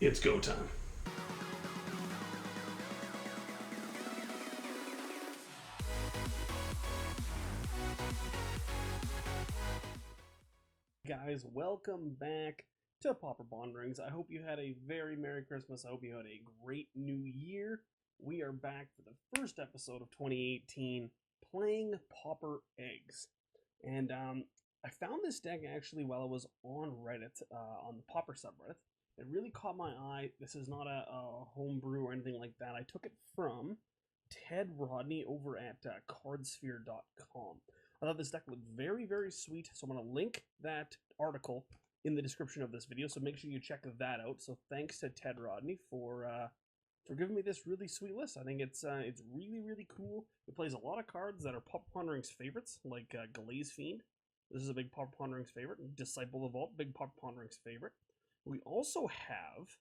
It's go time. Guys, welcome back to Pauper Ponderings. I hope you had a very Merry Christmas. I hope you had a great New Year. We are back for the first episode of 2018 playing Pauper Eggs. And I found this deck actually while I was on Reddit, on the Pauper subreddit. It really caught my eye. This is not a homebrew or anything like that. I took it from Ted Rodney over at cardsphere.com. I thought this deck looked very, very sweet, so I'm going to link that article in the description of this video, so make sure you check that out. So thanks to Ted Rodney for giving me this really sweet list. I think it's really, really cool. It plays a lot of cards that are Pauper Ponderings favorites, like Glaze Fiend. This is a big Pauper Ponderings favorite. Disciple of the Vault, big Pauper Ponderings favorite. We also have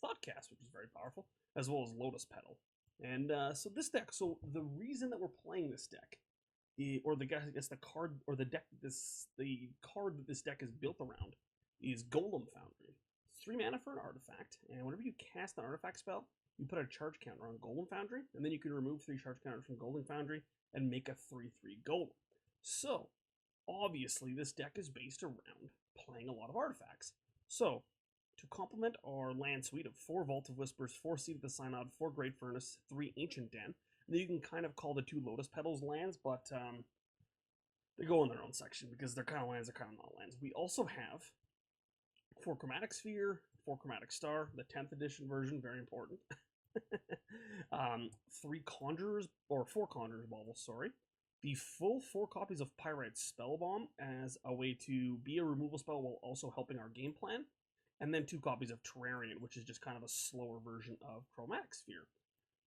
Thoughtcast, which is very powerful, as well as Lotus Petal. And so this deck, so the reason that we're playing this deck, or the card that this deck is built around, is Golem Foundry. It's 3 mana for an artifact, and whenever you cast an artifact spell, you put a charge counter on Golem Foundry, and then you can remove 3 charge counters from Golem Foundry and make a 3/3 Golem. So, obviously, this deck is based around playing a lot of artifacts. So, to complement our land suite of 4 Vault of Whispers, 4 Seed of the Synod, 4 Great Furnace, 3 Ancient Den, then you can kind of call the 2 Lotus Petals lands, but they go in their own section because they're kind of lands, they're kind of not lands. We also have 4 Chromatic Sphere, 4 Chromatic Star, the 10th edition version, very important. 3 Conjurers, or 4 Conjurers Bauble, sorry. The full 4 copies of Pyrite Spellbomb as a way to be a removal spell while also helping our game plan. And then 2 copies of Terrarion, which is just kind of a slower version of Chromatic Sphere.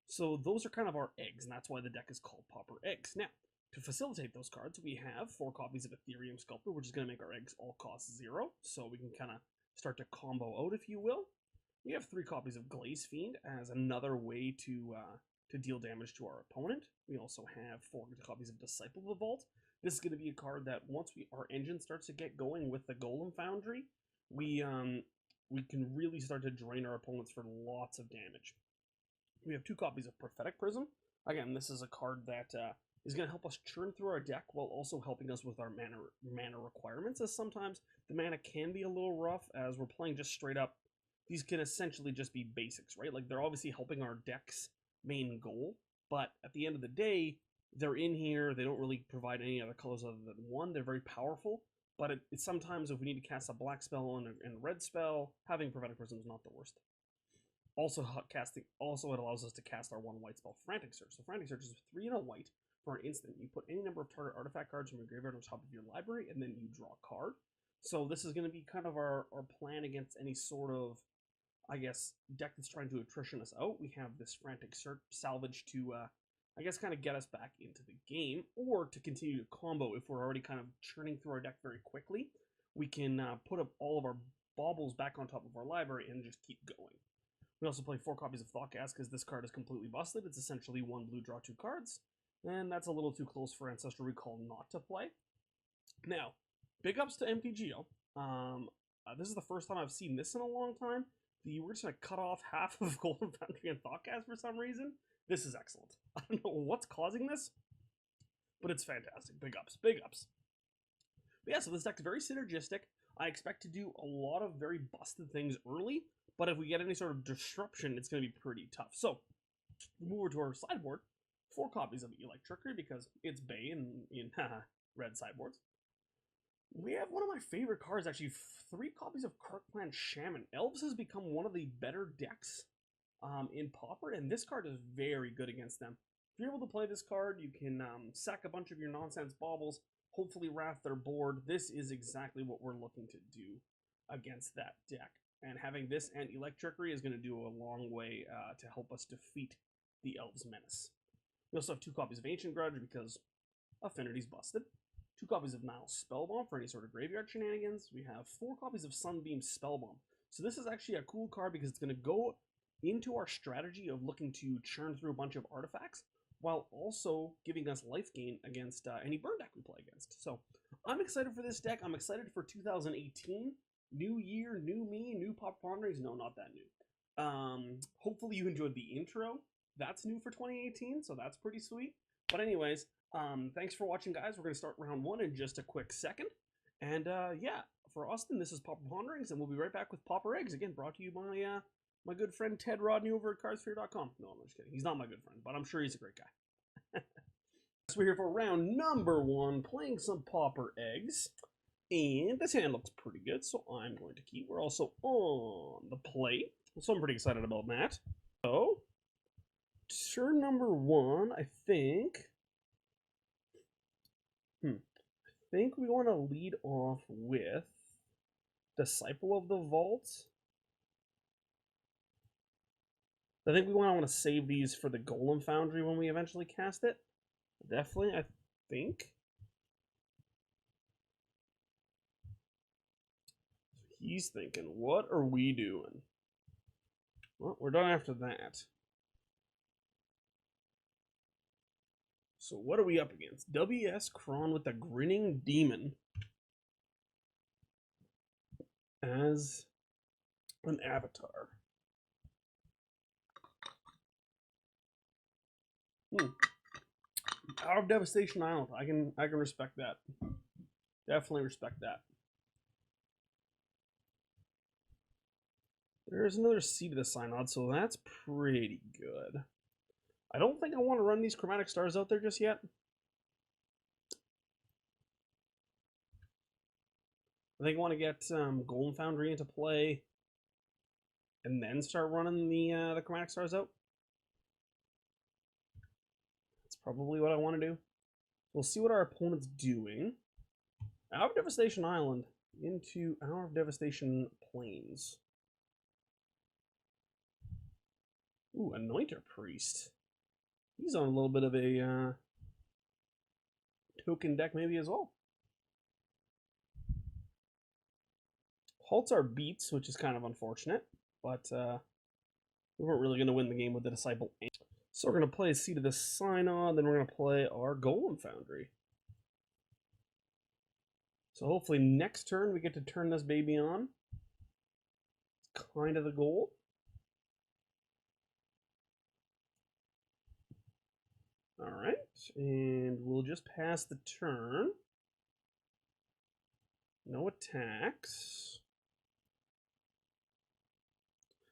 So those are kind of our eggs, and that's why the deck is called Pauper Eggs. Now, to facilitate those cards, we have 4 copies of Etherium Sculptor, which is going to make our eggs all cost 0, so we can kind of start to combo out, if you will. We have 3 copies of Glaze Fiend as another way to deal damage to our opponent. We also have 4 copies of Disciple of the Vault. This is going to be a card that once our engine starts to get going with the Golem Foundry, we can really start to drain our opponents for lots of damage. We have 2 copies of Prophetic Prism. Again, this is a card that is going to help us churn through our deck while also helping us with our mana requirements, as sometimes the mana can be a little rough as we're playing just straight up. These can essentially just be basics, right? Like, they're obviously helping our deck's main goal, but at the end of the day, they're in here. They don't really provide any other colors other than 1. They're very powerful, but it's sometimes if we need to cast a black spell and a red spell, having Prophetic Prism is not the worst. Also, it allows us to cast our 1 white spell, Frantic Search. So Frantic Search is 3 and a white for an instant. You put any number of target artifact cards from your graveyard on top of your library, and then you draw a card. So this is going to be kind of our plan against any sort of, I guess, deck that's trying to attrition us out. We have this Frantic Salvage to, I guess, kind of get us back into the game, or to continue to combo if we're already kind of churning through our deck very quickly. We can put up all of our baubles back on top of our library and just keep going. We also play 4 copies of Thoughtcast because this card is completely busted. It's essentially 1 blue, draw 2 cards, and that's a little too close for Ancestral Recall not to play. Now, big ups to MTGO. This is the first time I've seen this in a long time. We're just going to cut off half of Golem Foundry and Thoughtcast for some reason. This is excellent. I don't know what's causing this, but it's fantastic. Big ups, big ups. But yeah, so this deck is very synergistic. I expect to do a lot of very busted things early, but if we get any sort of disruption, it's going to be pretty tough. So, we move over to our sideboard. 4 copies of Electrickery because it's Bay in red sideboards. We have one of my favorite cards, actually, 3 copies of Krark-Clan Shaman. Elves has become one of the better decks in Pauper, and this card is very good against them. If you're able to play this card, you can sack a bunch of your nonsense baubles, hopefully wrath their board. This is exactly what we're looking to do against that deck. And having this and Electrickery is going to do a long way to help us defeat the Elves' menace. We also have 2 copies of Ancient Grudge because Affinity's busted. 2 copies of Nihil Spellbomb for any sort of graveyard shenanigans. We have 4 copies of Sunbeam Spellbomb. So this is actually a cool card because it's going to go into our strategy of looking to churn through a bunch of artifacts while also giving us life gain against any burn deck we play against. So I'm excited for this deck. I'm excited for 2018. New year, new me, new Pauper Ponderings. No, not that new. Hopefully you enjoyed the intro. That's new for 2018, so that's pretty sweet. But anyways, thanks for watching, guys. We're going to start round 1 in just a quick second. And yeah, for Austin, this is Pauper Ponderings, and we'll be right back with Pauper Eggs. Again, brought to you by my good friend Ted Rodney over at cardsphere.com. No, I'm just kidding. He's not my good friend, but I'm sure he's a great guy. So we're here for round number 1, playing some Pauper Eggs. And this hand looks pretty good, so I'm going to keep. We're also on the plate, so I'm pretty excited about that. So, turn number 1, I think. I think we want to lead off with Disciple of the Vault. I think we want to save these for the Golem Foundry when we eventually cast it. Definitely, I think. He's thinking, what are we doing? Well, we're done after that. So what are we up against? W.S. Kron with the Grinning Demon as an avatar. Out of Devastation Island. I can respect that. Definitely respect that. There's another Seed of the Synod, so that's pretty good. I don't think I want to run these Chromatic Stars out there just yet. I think I want to get Golem Foundry into play and then start running the Chromatic Stars out. That's probably what I want to do. We'll see what our opponent's doing. Out of Devastation Island into Hour of Devastation Plains. Ooh, Anointer Priest. He's on a little bit of a token deck maybe as well. Halts our beats, which is kind of unfortunate, but we weren't really going to win the game with the Disciple. So we're going to play a Seed of the Synod, then we're going to play our Golem Foundry. So hopefully next turn we get to turn this baby on. It's kind of the goal. Alright, and we'll just pass the turn. No attacks.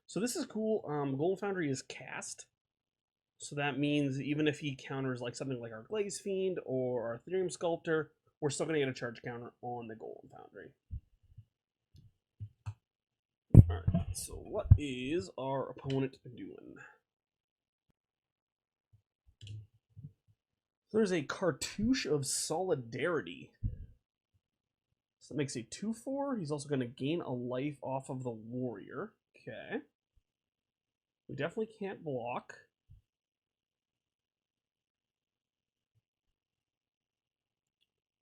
So this is cool. Golem Foundry is cast. So that means even if he counters like something like our Glaze Fiend or our Etherium Sculptor, we're still going to get a charge counter on the Golem Foundry. Alright, so what is our opponent doing? There's a Cartouche of Solidarity. So that makes a 2/4. He's also going to gain a life off of the warrior. Okay. We definitely can't block.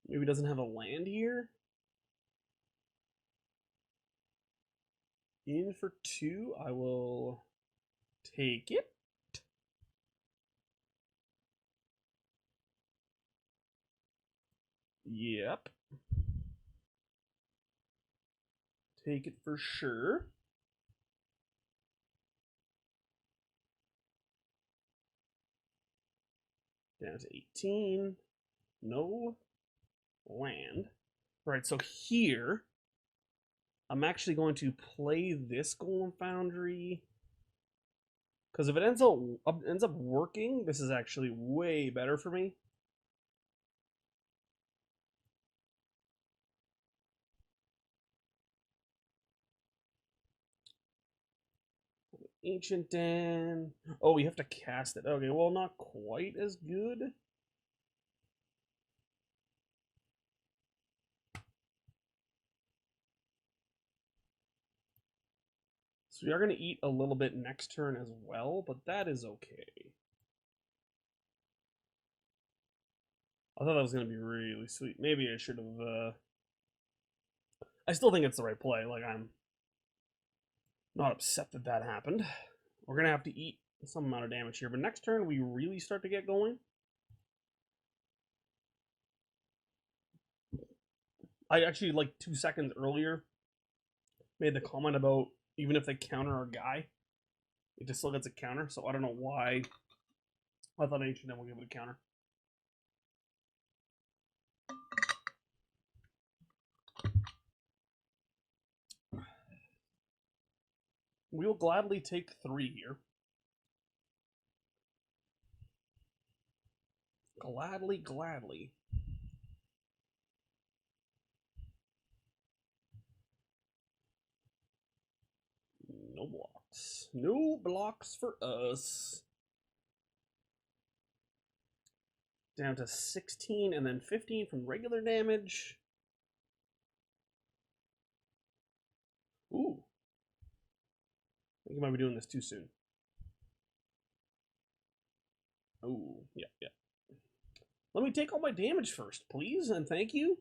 Maybe he doesn't have a land here. In for 2, I will take it. Yep. Take it for sure. Down to 18. No land. Right, so here, I'm actually going to play this Golem Foundry. Because if it ends up working, this is actually way better for me. Ancient Den. Oh, we have to cast it. Okay, well, not quite as good. So we are going to eat a little bit next turn as well, but that is okay. I thought that was going to be really sweet. Maybe I should have... I still think it's the right play. Like, I'm not upset that that happened. We're going to have to eat some amount of damage here. But next turn, we really start to get going. I actually, like 2 seconds earlier, made the comment about even if they counter our guy, it just still gets a counter. So I don't know why. I thought Ancient Grudge would give it a counter. We'll gladly take 3 here. Gladly, gladly. No blocks. No blocks for us. Down to 16 and then 15 from regular damage. Ooh. I think you might be doing this too soon. Oh, yeah, yeah. Let me take all my damage first, please, and thank you.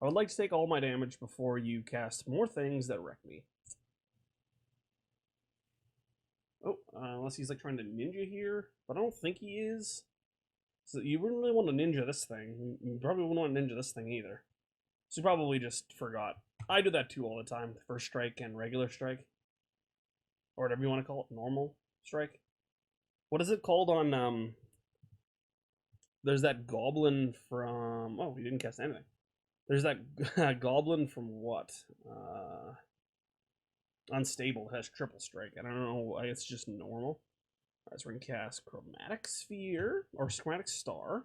I would like to take all my damage before you cast more things that wreck me. Oh, unless he's like trying to ninja here, but I don't think he is. So you wouldn't really want to ninja this thing. You probably wouldn't want to ninja this thing either. So you probably just forgot. I do that too all the time. First strike and regular strike. Or whatever you want to call it. Normal strike. What is it called on, there's that goblin from... Oh, he didn't cast anything. There's that goblin from what? Unstable has triple strike. I don't know. I guess it's just normal. Alright, so we're going to cast Chromatic Sphere. Or Chromatic Star.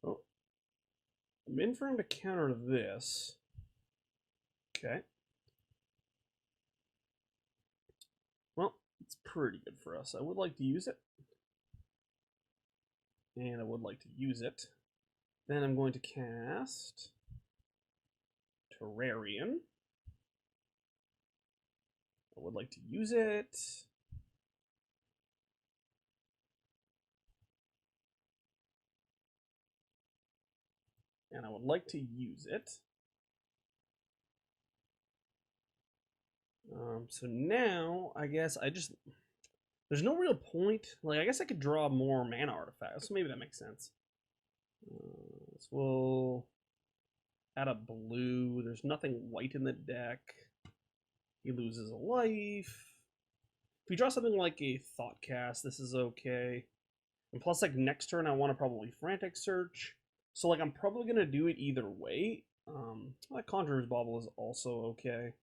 Oh. I'm in for him to counter this. Okay. Well, it's pretty good for us. I would like to use it. And I would like to use it. Then I'm going to cast Terrarion. I would like to use it. And I would like to use it. So now, I guess I just... There's no real point. Like, I guess I could draw more mana artifacts. Maybe that makes sense. So we'll add a blue. There's nothing white in the deck. He loses a life. If we draw something like a Thoughtcast, this is okay. And plus, like, next turn I want to probably Frantic Search. So, like, I'm probably going to do it either way. That Conjurer's Bauble is also okay.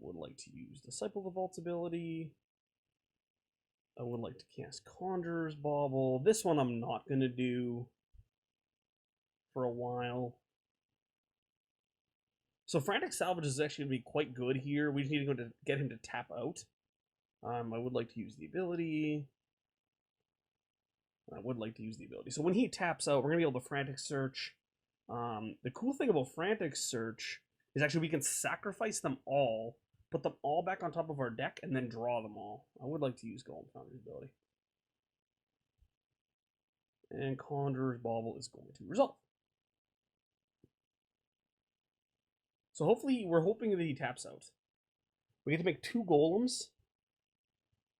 Would like to use Disciple of the Vault's ability. I would like to cast Conjurer's Bauble. This one I'm not going to do for a while. So Frantic Salvage is actually going to be quite good here. We just need to go to get him to tap out. I would like to use the ability. I would like to use the ability. So when he taps out, we're going to be able to Frantic Search. The cool thing about Frantic Search is actually we can sacrifice them all, put them all back on top of our deck, and then draw them all. I would like to use Golem Foundry's ability. And Conjurer's Bauble is going to resolve. So hopefully, we're hoping that he taps out. We get to make 2 golems.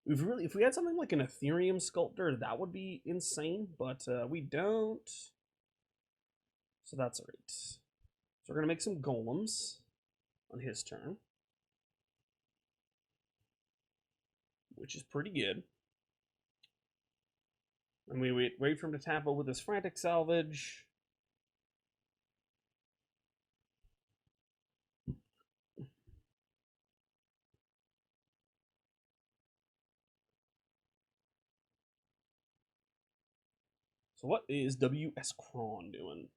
If we had something like an Etherium Sculptor, that would be insane, but we don't. So that's alright. So we're going to make some golems on his turn, which is pretty good. And we wait for him to tap out with his Frantic Salvage. So what is W.S. Kron doing?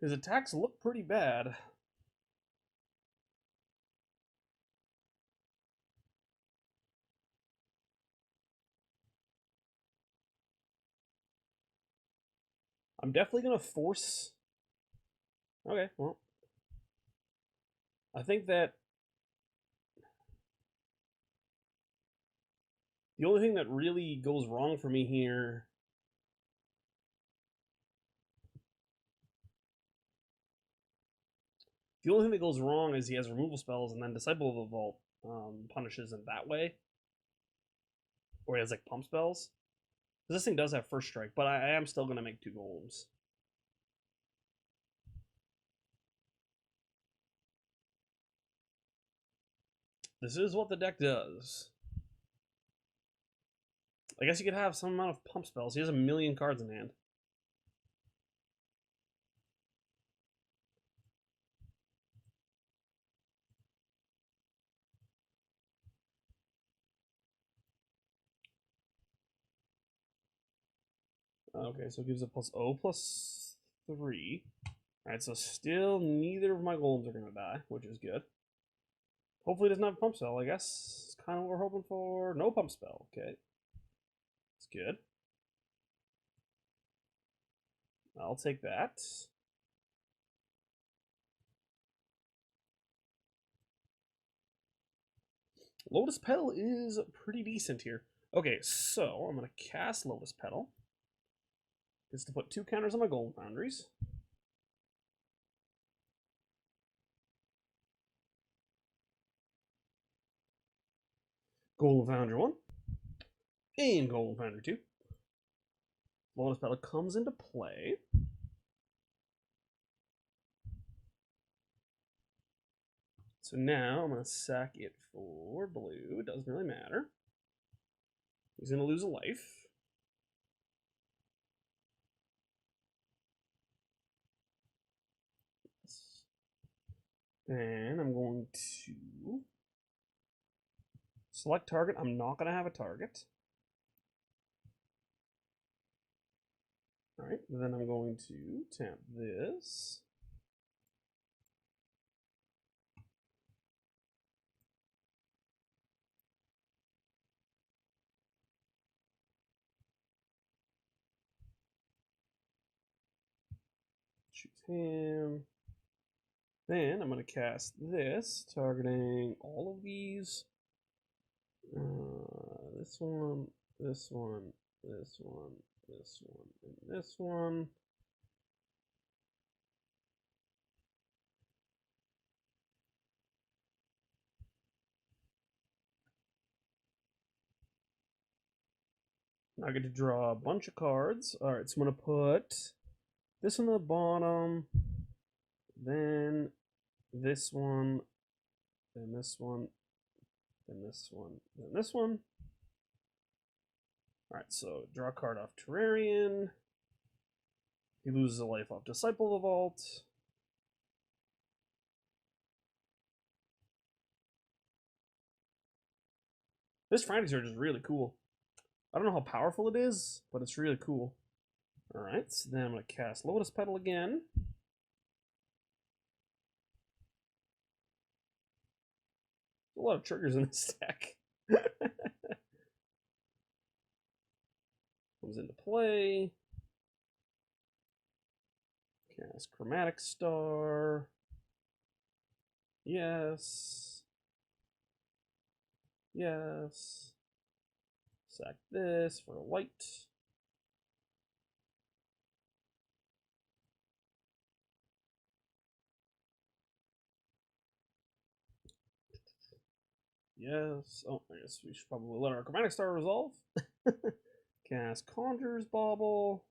His attacks look pretty bad. I'm definitely going to force... Okay, well. I think that... The only thing that really goes wrong for me here... The only thing that goes wrong is he has removal spells, and then Disciple of the Vault punishes him that way. Or he has, like, pump spells. This thing does have first strike, but I am still going to make 2 golems. This is what the deck does. I guess you could have some amount of pump spells. He has 1,000,000 cards in hand. Okay, so it gives a +0/+3. Alright, so still neither of my golems are going to die, which is good. Hopefully it doesn't have a pump spell, I guess. It's kind of what we're hoping for. No pump spell, okay. It's good. I'll take that. Lotus Petal is pretty decent here. Okay, so I'm going to cast Lotus Petal. It's to put 2 counters on my Golem Foundries. Golem Foundry 1. And Golem Foundry 2. Lotus Petal comes into play. So now I'm going to sack it for blue. It doesn't really matter. He's going to lose a life. And I'm going to select target. I'm not going to have a target. Alright, then I'm going to tap this. Choose him. Then I'm going to cast this, targeting all of these. This one, this one, this one, this one, and this one. Now I get to draw a bunch of cards. Alright, so I'm going to put this on the bottom, then this one, then this one, then this one, then this one. Alright, so draw a card off Terrarion. He loses a life off Disciple of the Vault. This Frantic Surge is really cool. I don't know how powerful it is, but it's really cool. Alright, so then I'm going to cast Lotus Petal again. A lot of triggers in this deck. Comes into play. Cast Chromatic Star. Yes. Yes. Sack this for a white. Yes. Oh, I guess we should probably let our Chromatic Star resolve. Cast Conjurer's Bauble.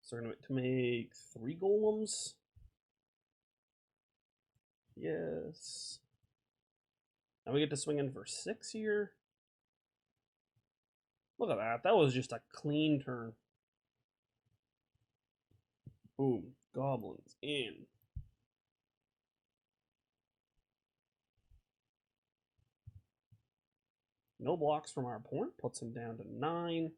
So we're going to make 3 golems. Yes. Now we get to swing in for 6 here. Look at that. That was just a clean turn. Boom. Goblins in. No blocks from our opponent. Puts him down to 9.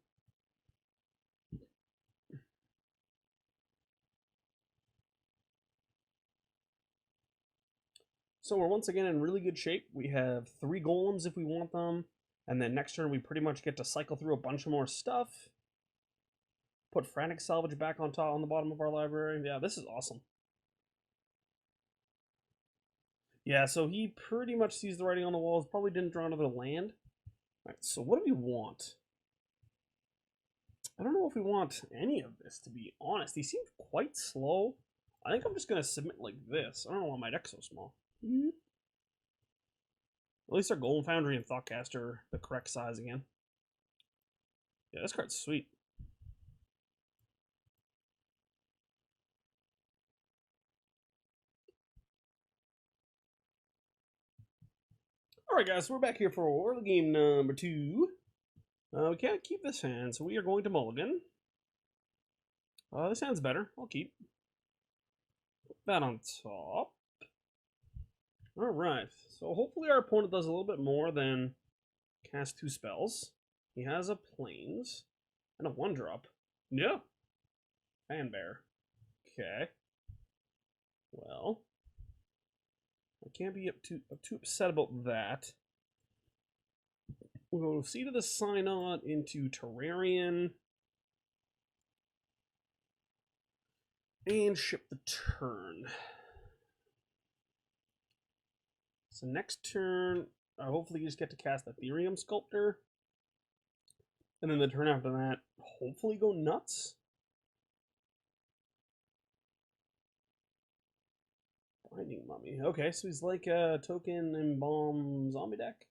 So we're once again in really good shape. We have 3 golems if we want them. And then next turn we pretty much get to cycle through a bunch of more stuff. Put Frantic Salvage back on top on the bottom of our library. Yeah, this is awesome. Yeah, so he pretty much sees the writing on the walls. Probably didn't draw another land. Alright, so what do we want? I don't know if we want any of this, to be honest. He seems quite slow. I think I'm just going to submit like this. I don't know why my deck's so small. At least our Golem Foundry and Thoughtcast are the correct size again. Yeah, this card's sweet. Alright guys, so we're back here for early game number 2. We can't keep this hand, so we are going to mulligan. This hand's better. I'll keep. Put that on top. Alright, so hopefully our opponent does a little bit more than cast 2 spells. He has a Plains and a 1-drop. No! Fan Bear. Okay. Well, I can't be too upset about that. We'll go Seed of the Synod into Terrarion. And ship the turn. So next turn, hopefully you just get to cast Etherium Sculptor. And then the turn after that, hopefully go nuts. Binding Mummy. Okay, so he's like a token and bomb zombie deck.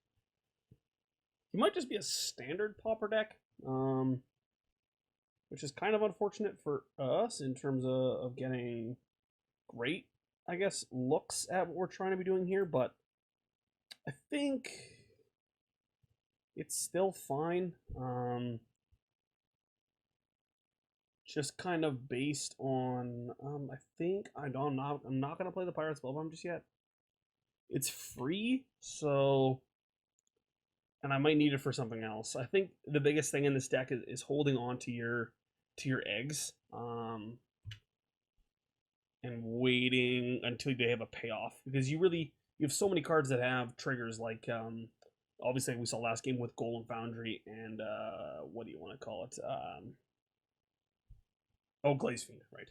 He might just be a standard Pauper deck, which is kind of unfortunate for us in terms of getting great, I guess, looks at what we're trying to be doing here, but I think it's still fine. Just kind of based on, I think I'm not gonna play the Pyrite Spellbomb just yet. It's free, so, and I might need it for something else. I think the biggest thing in this deck is holding on to your eggs, and waiting until they have a payoff, because you have so many cards that have triggers, like obviously we saw last game with Golem Foundry and what do you want to call it? Glaze Fiend, right.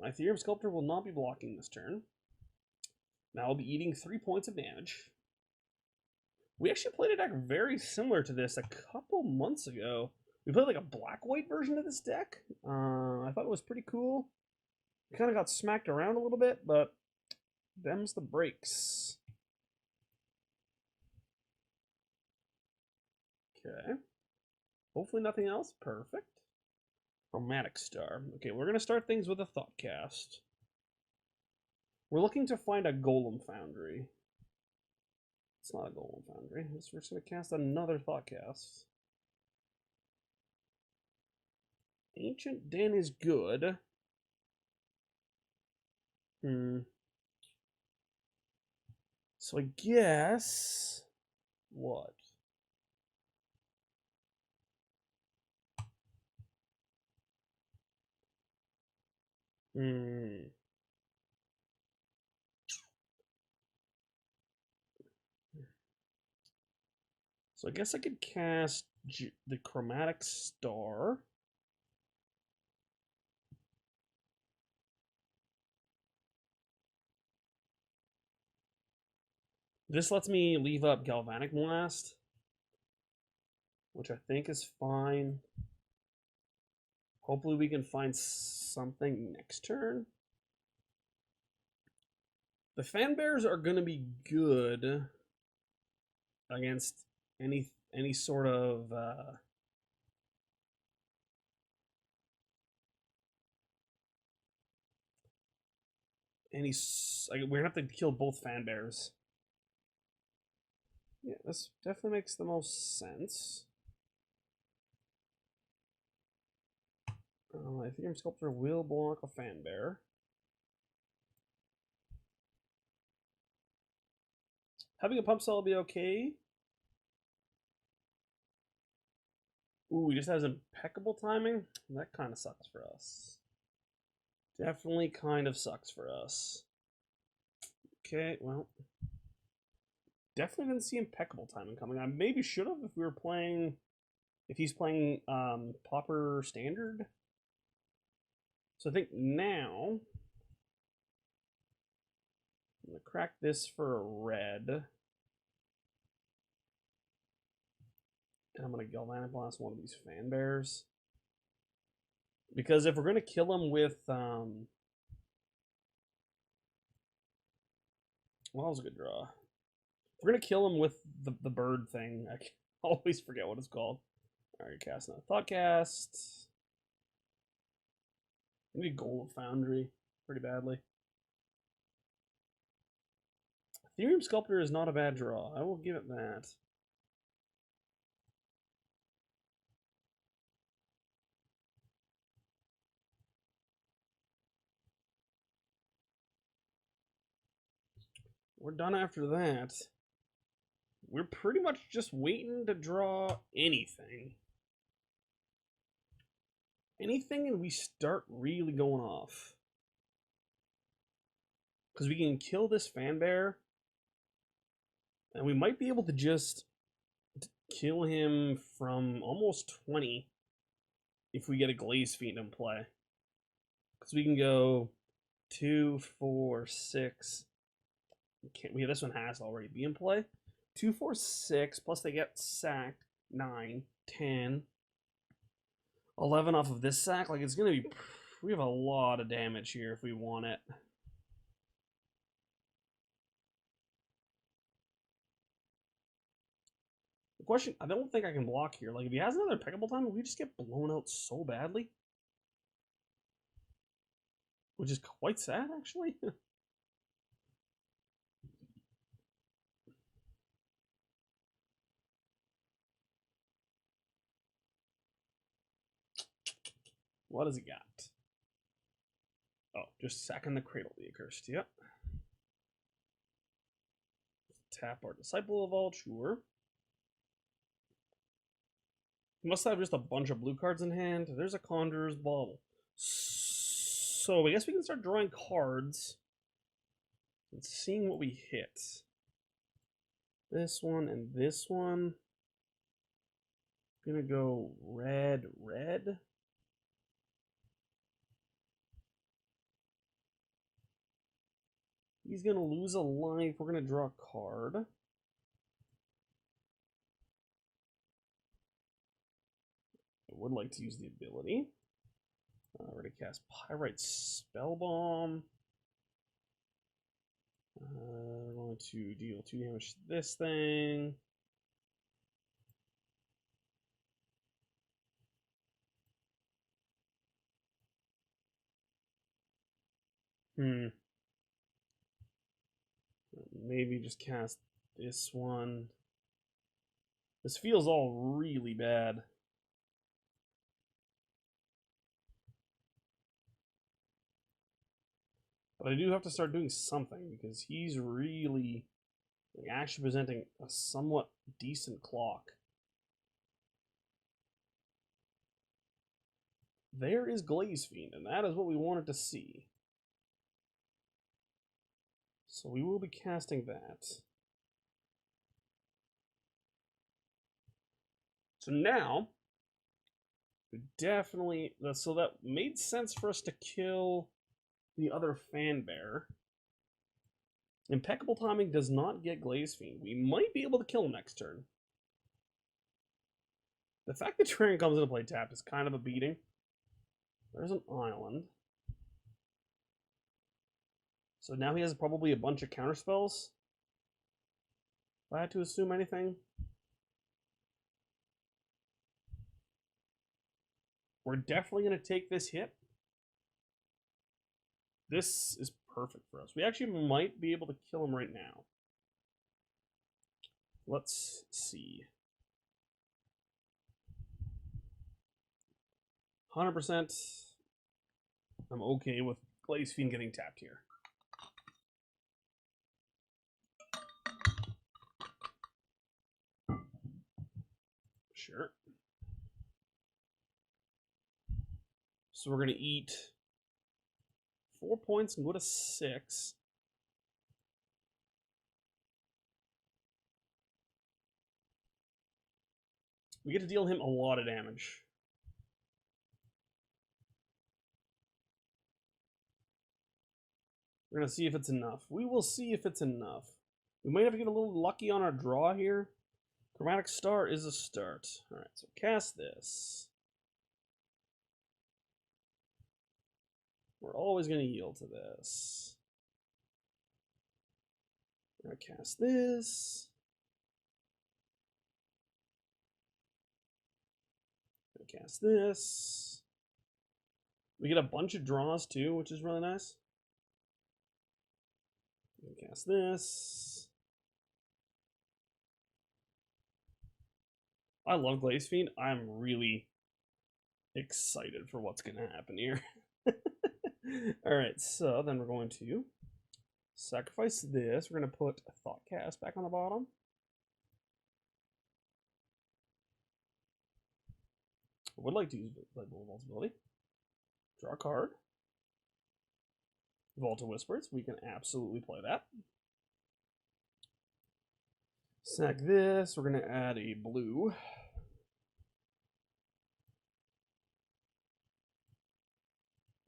My Etherium Sculptor will not be blocking this turn. Now I'll be eating 3 points of damage. We actually played a deck very similar to this a couple months ago. We played like a black-white version of this deck. I thought it was pretty cool. We kind of got smacked around a little bit, but them's the breaks. Okay. Hopefully nothing else. Perfect. Chromatic Star. Okay, we're going to start things with a Thoughtcast. We're looking to find a Golem Foundry. It's not a Golem Foundry. We're just going to cast another Thoughtcast. Ancient Den is good. So I guess... what? So I guess I could cast the Chromatic Star. This lets me leave up Galvanic Blast, which I think is fine. Hopefully we can find something next turn. The Fan Bears are going to be good against any sort of we're gonna have to kill both Fan Bears. Yeah, this definitely makes the most sense. Etherium Sculptor will block a Fan Bear. Having a pump cell will be okay. Ooh, he just has impeccable timing. That kind of sucks for us. Definitely kind of sucks for us. Okay, well. Definitely didn't see impeccable timing coming. I maybe should have if we were playing... if he's playing Pauper Standard. So I think now... I'm going to crack this for a red. And I'm going to Galvanic Blast one of these Fan Bears. Because if we're going to kill him with... well, that was a good draw. If we're going to kill him with the bird thing, I always forget what it's called. Alright, cast another Thoughtcast. Maybe Golem Foundry pretty badly. Etherium Sculptor is not a bad draw. I will give it that. We're done after that. We're pretty much just waiting to draw anything. Anything and we start really going off. Because we can kill this Fanbear. And we might be able to just kill him from almost 20 if we get a Glaze Fiend in play. Because we can go 2, 4, 6. Yeah, this one has already been in play. 2, 4, 6, plus they get sacked. 9, 10, 11 off of this sack. Like, it's going to be... We have a lot of damage here if we want it. The question, I don't think I can block here. Like, if he has another impeccable time, we just get blown out so badly. Which is quite sad, actually. What has he got? Oh, just sacking the Cradle the Accursed. Yep. Tap our Disciple of Ulture. He must have just a bunch of blue cards in hand. There's a Conjurer's Bauble. So I guess we can start drawing cards and seeing what we hit. This one and this one. Gonna go red, red. He's going to lose a life. We're going to draw a card. I would like to use the ability. We're going to cast Pyrite Spellbomb. We're going to deal 2 damage to this thing. Maybe just cast this one. This feels all really bad. But I do have to start doing something because he's really actually presenting a somewhat decent clock. There is Glaze Fiend, and that is what we wanted to see. So we will be casting that. So now, we definitely... So that made sense for us to kill the other Fanbear. Impeccable Timing does not get Glaze Fiend. We might be able to kill him next turn. The fact that Terrarion comes into play tapped is kind of a beating. There's an island. So now he has probably a bunch of counterspells. If I had to assume anything. We're definitely going to take this hit. This is perfect for us. We actually might be able to kill him right now. Let's see. 100%. I'm okay with Glaze Fiend getting tapped here. Sure. So we're going to eat 4 points and go to 6. We get to deal him a lot of damage. We're going to see if it's enough. We will see if it's enough. We might have to get a little lucky on our draw here. Chromatic Star is a start. Alright, so cast this. We're always going to yield to this. We're going to cast this. Gonna cast this. We get a bunch of draws too, which is really nice. Gonna cast this. I love Glaze Fiend. I'm really excited for what's gonna happen here. Alright, so then we're going to sacrifice this. We're going to put a Thoughtcast back on the bottom. I would like to use Lightning Vault's ability. Draw a card. Vault of Whispers. We can absolutely play that. Sack this. We're going to add a blue.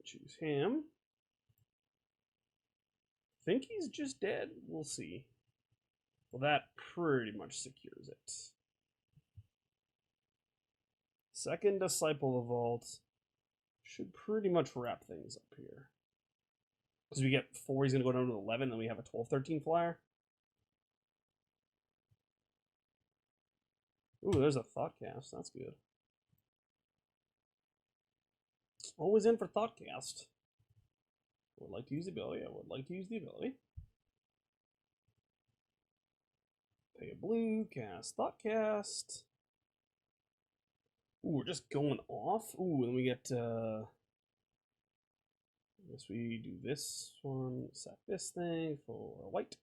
Choose him. Think he's just dead? We'll see. Well, that pretty much secures it. Second Disciple of Vault should pretty much wrap things up here. Because we get 4, he's going to go down to 11, then we have a 12-13 flyer. Ooh, there's a Thoughtcast. That's good. Always in for Thoughtcast. Would like to use the ability. I would like to use the ability. Pay a blue, cast Thoughtcast. Ooh, we're just going off. Ooh, and we get, I guess we do this one, sack this thing for white.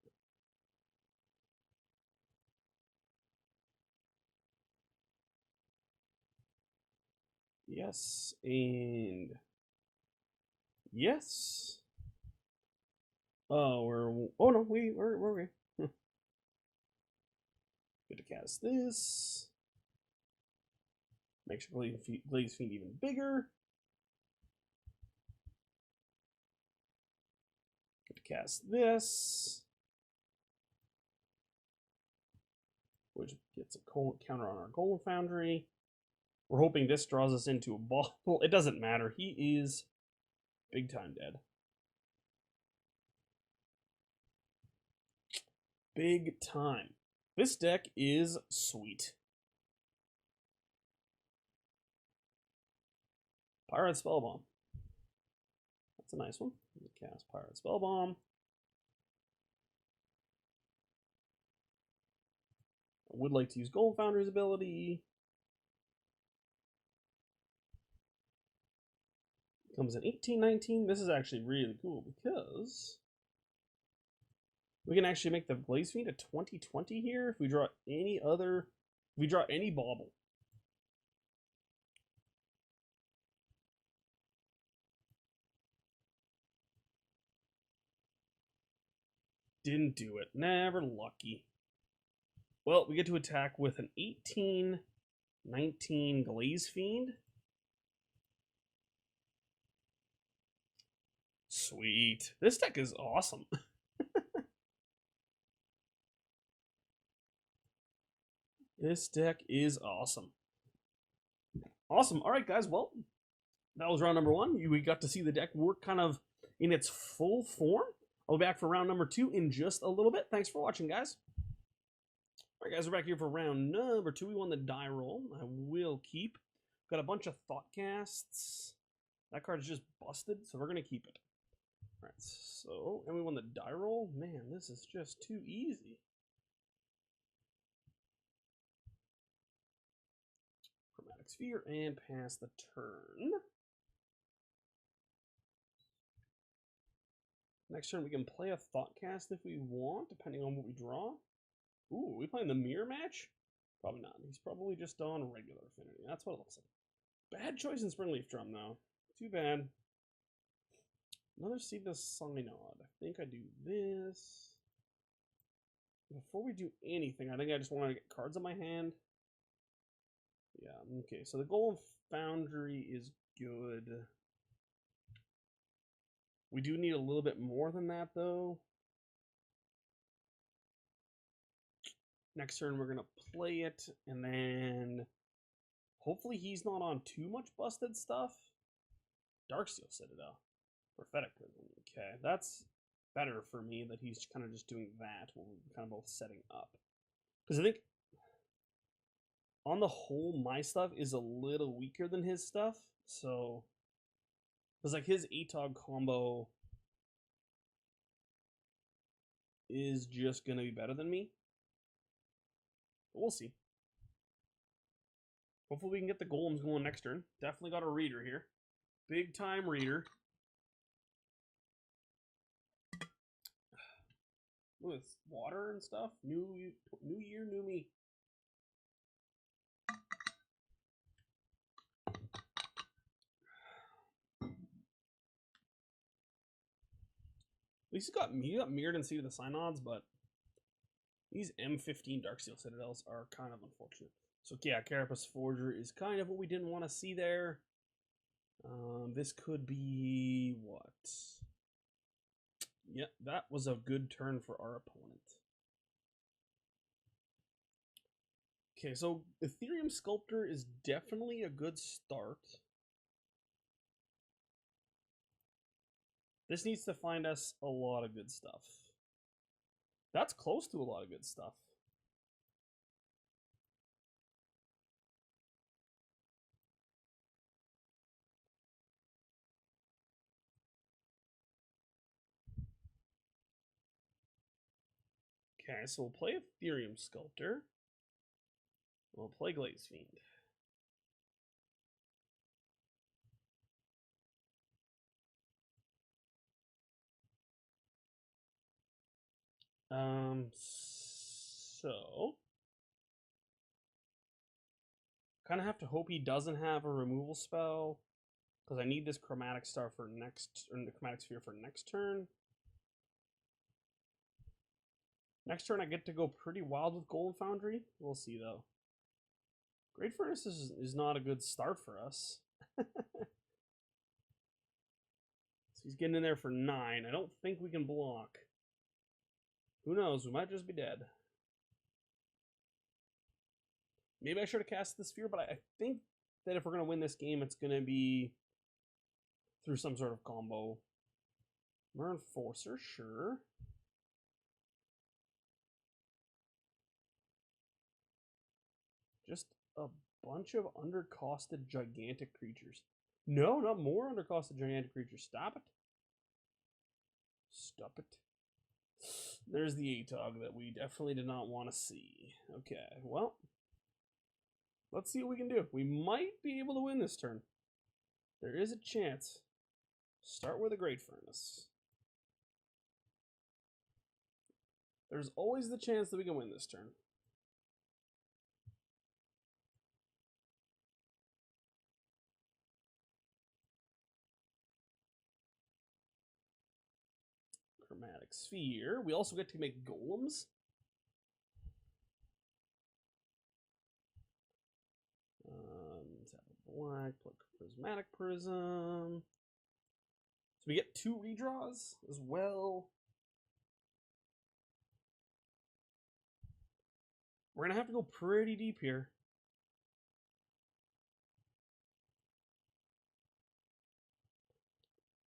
Yes, and yes. Oh, oh no, where were we? Get to cast this. Makes Glaze Fiend even bigger. Get to cast this. Which gets a counter on our Golem Foundry. We're hoping this draws us into a Bauble. It doesn't matter. He is big time dead. Big time. This deck is sweet. Pyrite Spellbomb. That's a nice one. Cast Pyrite Spellbomb. I would like to use Golem Foundry's ability. Comes in 18-19. This is actually really cool because we can actually make the Glaze Fiend a 20-20 here if we draw any other, if we draw any Bauble. Didn't do it. Never lucky. Well, we get to attack with an 18-19 Glaze Fiend. Sweet. This deck is awesome. This deck is awesome. Awesome. All right, guys. Well, that was round number 1. We got to see the deck work kind of in its full form. I'll be back for round number 2 in just a little bit. Thanks for watching, guys. All right, guys, we're back here for round number 2. We won the die roll. I will keep. Got a bunch of Thoughtcasts. That card is just busted, so we're going to keep it. All right, so, and we won the die roll. Man, this is just too easy. Chromatic Sphere and pass the turn. Next turn, we can play a Thoughtcast if we want, depending on what we draw. Ooh, are we playing the mirror match? Probably not. He's probably just on regular affinity. That's what it looks like. Bad choice in Springleaf Drum, though. Too bad. Another Seedless Synod. I think I do this. Before we do anything, I think I just want to get cards on my hand. Yeah, okay. So the Golem Foundry is good. We do need a little bit more than that, though. Next turn, we're going to play it, and then hopefully he's not on too much busted stuff. Darksteel Citadel. Prophetic Prism. Okay, that's better for me that he's kind of just doing that while we're kind of both setting up. Because I think on the whole, my stuff is a little weaker than his stuff. So, because like his ATOG combo is just gonna be better than me. But we'll see. Hopefully we can get the golems going next turn. Definitely got a reader here. Big time reader. With water and stuff. New year, new me. At least he got mirrored and seated the synods, but these M15 Darksteel Citadels are kind of unfortunate. So yeah, Carapace Forger is kind of what we didn't want to see there. This could be what? Yeah, that was a good turn for our opponent. Okay, so Etherium Sculptor is definitely a good start. This needs to find us a lot of good stuff. That's close to a lot of good stuff. Okay, so we'll play Etherium Sculptor. We'll play Glaze Fiend. So kind of have to hope he doesn't have a removal spell, because I need this Chromatic Star for next, or the Chromatic Sphere for next turn. Next turn I get to go pretty wild with Golem Foundry. We'll see though. Great Furnace is not a good start for us. So he's getting in there for 9. I don't think we can block. Who knows? We might just be dead. Maybe I should have cast the Sphere, but I think that if we're going to win this game, it's going to be through some sort of combo. Mer Enforcer, sure. Just a bunch of undercosted gigantic creatures. No, not more undercosted gigantic creatures. Stop it. Stop it. There's the ATOG that we definitely did not want to see. Okay, well, let's see what we can do. We might be able to win this turn. There is a chance. Start with a Great Furnace. There's always the chance that we can win this turn. Chromatic Sphere. We also get to make golems. Let's have a black, Prismatic Prism. So we get 2 redraws as well. We're going to have to go pretty deep here.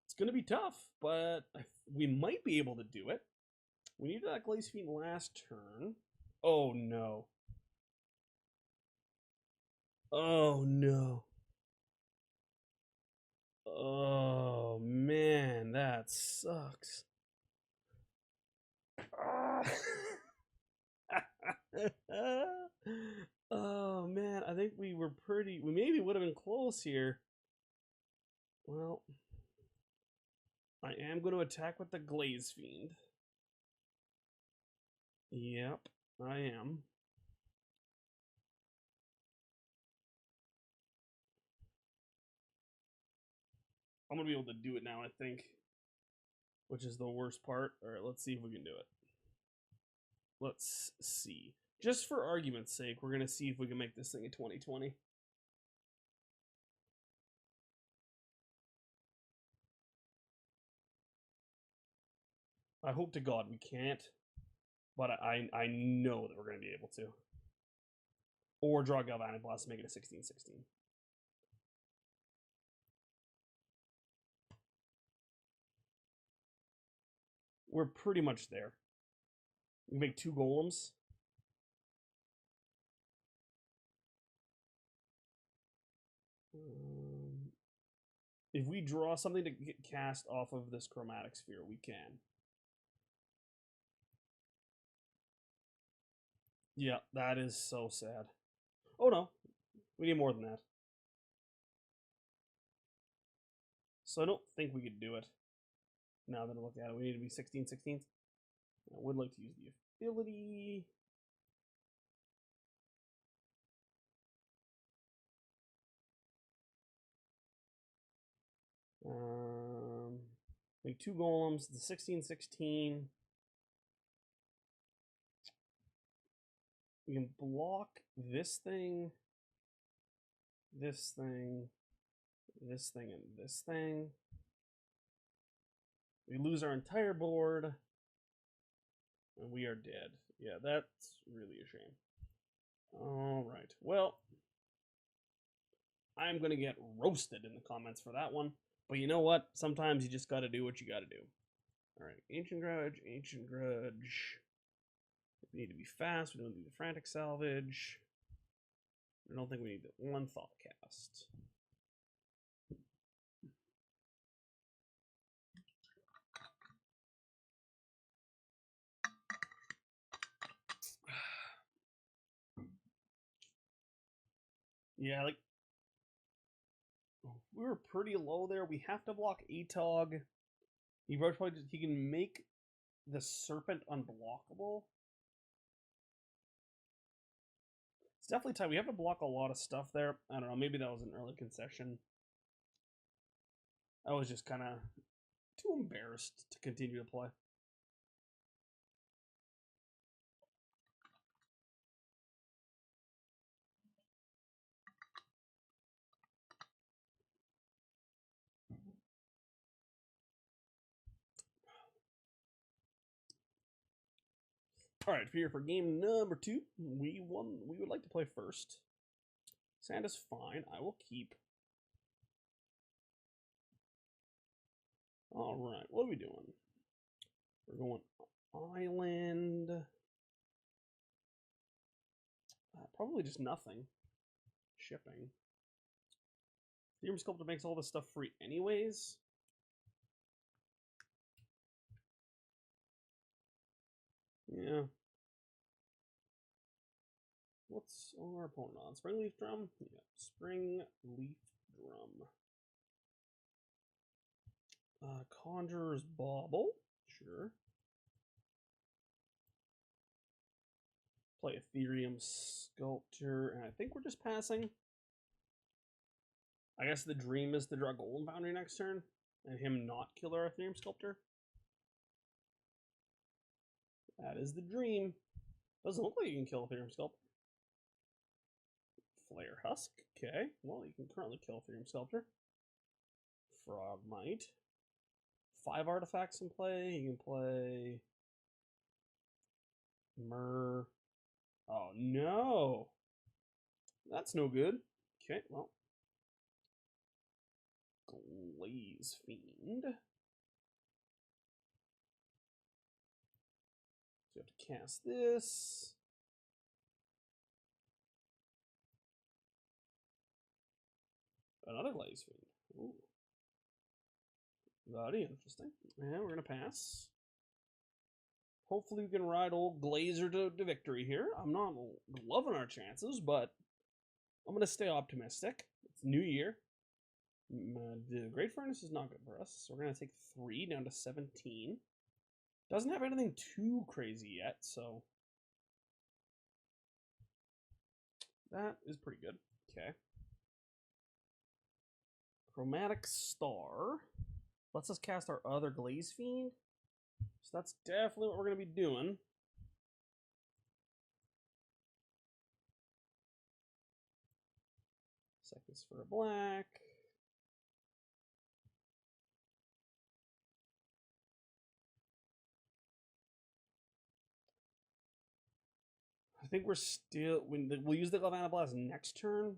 It's going to be tough, but we might be able to do it. We needed that Glaze Fiend last turn. Oh, no. Oh, no. Oh, man, that sucks. Oh, man, I think we maybe would have been close here. Well, I am going to attack with the Glaze Fiend. Yep, I am. I'm going to be able to do it now, I think. Which is the worst part. Alright, let's see if we can do it. Let's see. Just for argument's sake, we're going to see if we can make this thing a 2020. I hope to God we can't. But I know that we're going to be able to. Or draw Galvanic Blast to make it a 16-16. We're pretty much there. We make 2 golems. If we draw something to get cast off of this Chromatic Sphere, we can. Yeah, that is so sad. Oh no, we need more than that. So I don't think we could do it. Now that I look at it, we need to be 16/16. I would like to use the ability. Make 2 golems, the 16/16. We can block this thing, this thing, this thing, and this thing. We lose our entire board, and we are dead. Yeah, that's really a shame. Alright, well, I'm going to get roasted in the comments for that one. But you know what? Sometimes you just got to do what you got to do. Alright, Ancient Grudge, Ancient Grudge. We need to be fast. We don't need the Frantic Salvage. I don't think we need the one Thoughtcast. Yeah, like, we were pretty low there. We have to block Atog. He can make the Serpent unblockable. It's definitely time. We have to block a lot of stuff there. I don't know. Maybe that was an early concession. I was just kind of too embarrassed to continue to play. All right, here for game number 2. We won. We would like to play first. Sand is fine. I will keep. All right, what are we doing? We're going island. Probably just nothing. Shipping. Etherium Sculptor makes all this stuff free anyways. Yeah. What's our opponent on? Springleaf Drum? Yeah, Springleaf Drum. Conjurer's Bauble? Sure. Play Etherium Sculptor, and I think we're just passing. I guess the dream is to draw Golem Foundry next turn, and him not kill our Etherium Sculptor. That is the dream. Doesn't look like you can kill Etherium Sculptor. Flare Husk. Okay. Well, you can currently kill Etherium Sculptor. Frogmite. 5 artifacts in play. You can play Myrrh. Oh, no. That's no good. Okay, well. Glaze Fiend. So you have to cast this. Another Glaze Fiend. Ooh. Very interesting. And we're going to pass. Hopefully we can ride old Glazer to victory here. I'm not loving our chances, but I'm going to stay optimistic. It's New Year. The Great Furnace is not good for us, so we're going to take 3 down to 17. Doesn't have anything too crazy yet, so that is pretty good. Okay. Chromatic Star lets us cast our other Glaze Fiend. So that's definitely what we're going to be doing. Seconds for a black. I think we're still... We'll use the Galvanic Blast next turn.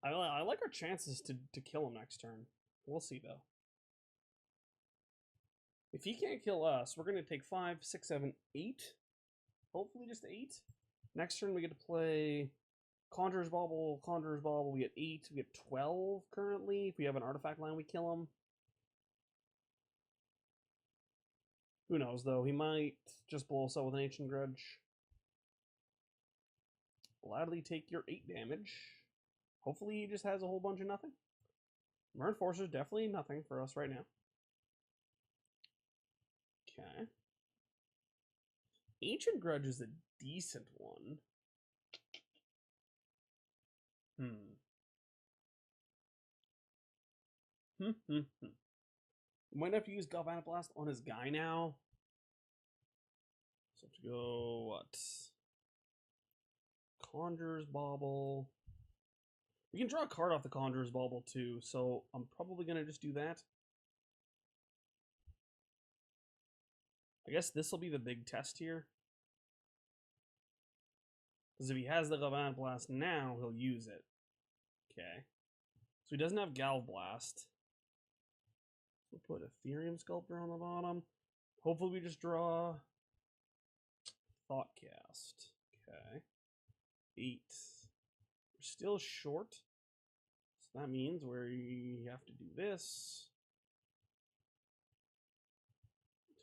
I like our chances to kill him next turn. We'll see, though. If he can't kill us, we're going to take 5, 6, 7, 8. Hopefully just 8. Next turn we get to play Conjurer's Bauble, Conjurer's Bauble. We get 8. We get 12 currently. If we have an artifact line, we kill him. Who knows, though? He might just blow us out with an Ancient Grudge. Gladly take your 8 damage. Hopefully he just has a whole bunch of nothing. Murn Force is definitely nothing for us right now. Okay. Ancient Grudge is a decent one. Might have to use Galvanic Blast on his guy now. So to go, what? Conjurer's Bauble. We can draw a card off the Conjurer's Bauble too, so I'm probably going to just do that. I guess this will be the big test here. Because if he has the Galvanic Blast now, he'll use it. Okay. So he doesn't have Galv Blast. We'll put Etherium Sculptor on the bottom. Hopefully we just draw Thoughtcast. Okay. 8. We're still short. So that means we have to do this.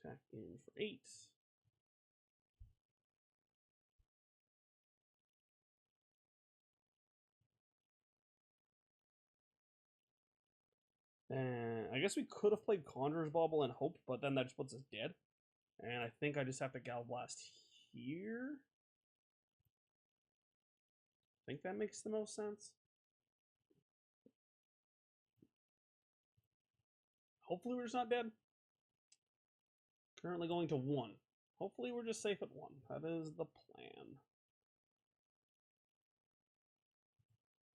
Attack in for 8. And I guess we could have played Conjurer's Bauble and Hope, but then that just puts us dead. And I think I just have to Gal Blast here. I think that makes the most sense. Hopefully we're just not dead. Currently going to 1. Hopefully we're just safe at 1. That is the plan.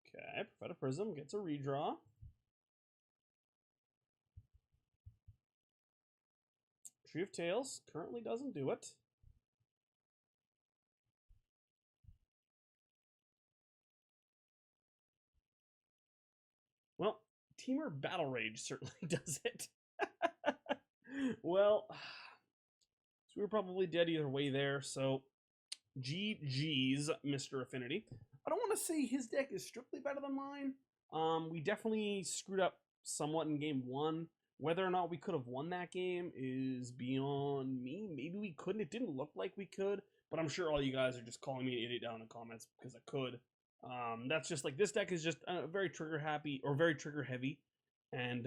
Okay, Prophetic Prism gets a redraw. Tree of Tails currently doesn't do it. Well, Teamer Battle Rage certainly does it. Well, so we were probably dead either way there, so GG's, Mr. Affinity. I don't want to say his deck is strictly better than mine. We definitely screwed up somewhat in game 1. Whether or not we could have won that game is beyond me. Maybe we couldn't. It didn't look like we could, but I'm sure all you guys are just calling me an idiot down in the comments because I could. That's just like, this deck is just very trigger happy or very trigger heavy, and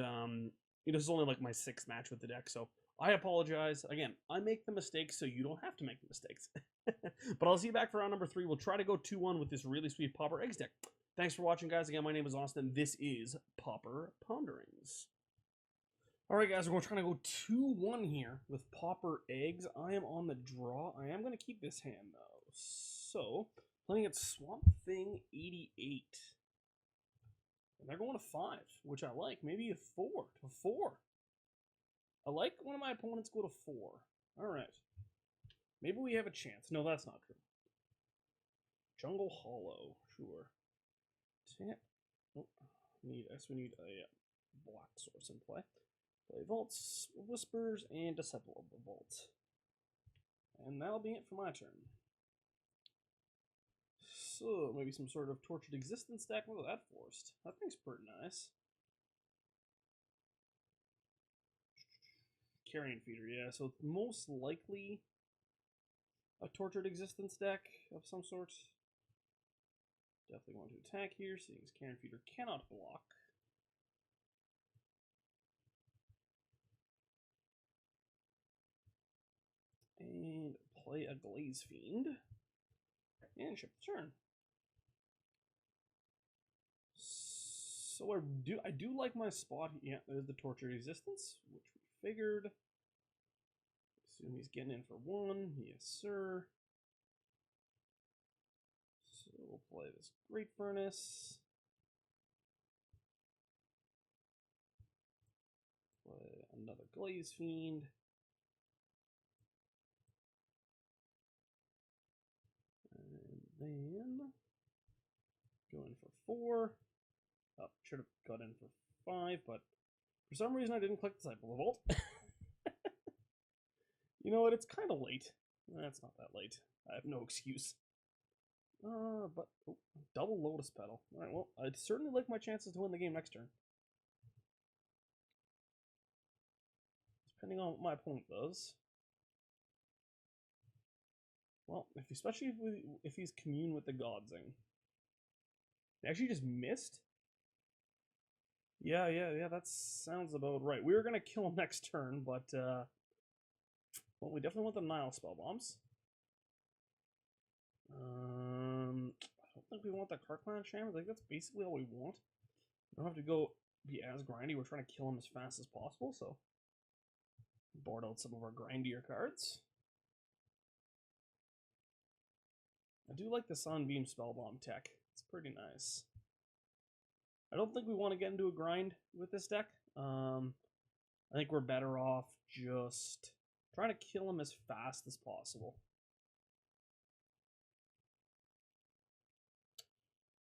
this is only like my 6th match with the deck, so I apologize. Again, I make the mistakes so you don't have to make the mistakes. But I'll see you back for round number 3. We'll try to go 2-1 with this really sweet Pauper Eggs deck. Thanks for watching, guys. Again, my name is Austin. This is Pauper Ponderings. Alright guys, we're trying to go 2-1 here with Pauper Eggs. I am on the draw. I am going to keep this hand though. So, playing at Swamp Thing 88. And they're going to 5, which I like. Maybe a 4 to 4. I like one of my opponents go to 4. Alright. Maybe we have a chance. No, that's not true. Jungle Hollow, sure. Tap. Oh, we need a black source in play. Play Vaults, Whispers, and Disciple of the Vault. And that'll be it for my turn. So, maybe some sort of Tortured Existence deck. Look at that forced. That thing's pretty nice. Carrion Feeder, yeah. So, it's most likely a Tortured Existence deck of some sort. Definitely want to attack here, seeing as Carrion Feeder cannot block. And play a Glaze Fiend. And ship the turn. So I do like my spot. Yeah, there's the Tortured Existence, which we figured. Assume he's getting in for 1. Yes, sir. So we'll play this Great Furnace. Play another Glaze Fiend. And then go in for 4. Oh, should have got in for 5, but for some reason I didn't click Disciple of the Vault. You know what? It's kind of late. It's not that late. I have no excuse. But oh, double Lotus Petal. Alright, well, I'd certainly like my chances to win the game next turn. Depending on what my opponent does. Well, especially if he's commune with the Godzing. They actually just missed? Yeah, that sounds about right. We were going to kill him next turn, but, well, we definitely want the Nihil Spellbombs. I don't think we want the Krark-Clan Shaman. I think that's basically all we want. We don't have to go be as grindy. We're trying to kill him as fast as possible, so board out some of our grindier cards. I do like the Sunbeam Spellbomb tech. It's pretty nice. I don't think we want to get into a grind with this deck. I think we're better off just trying to kill him as fast as possible.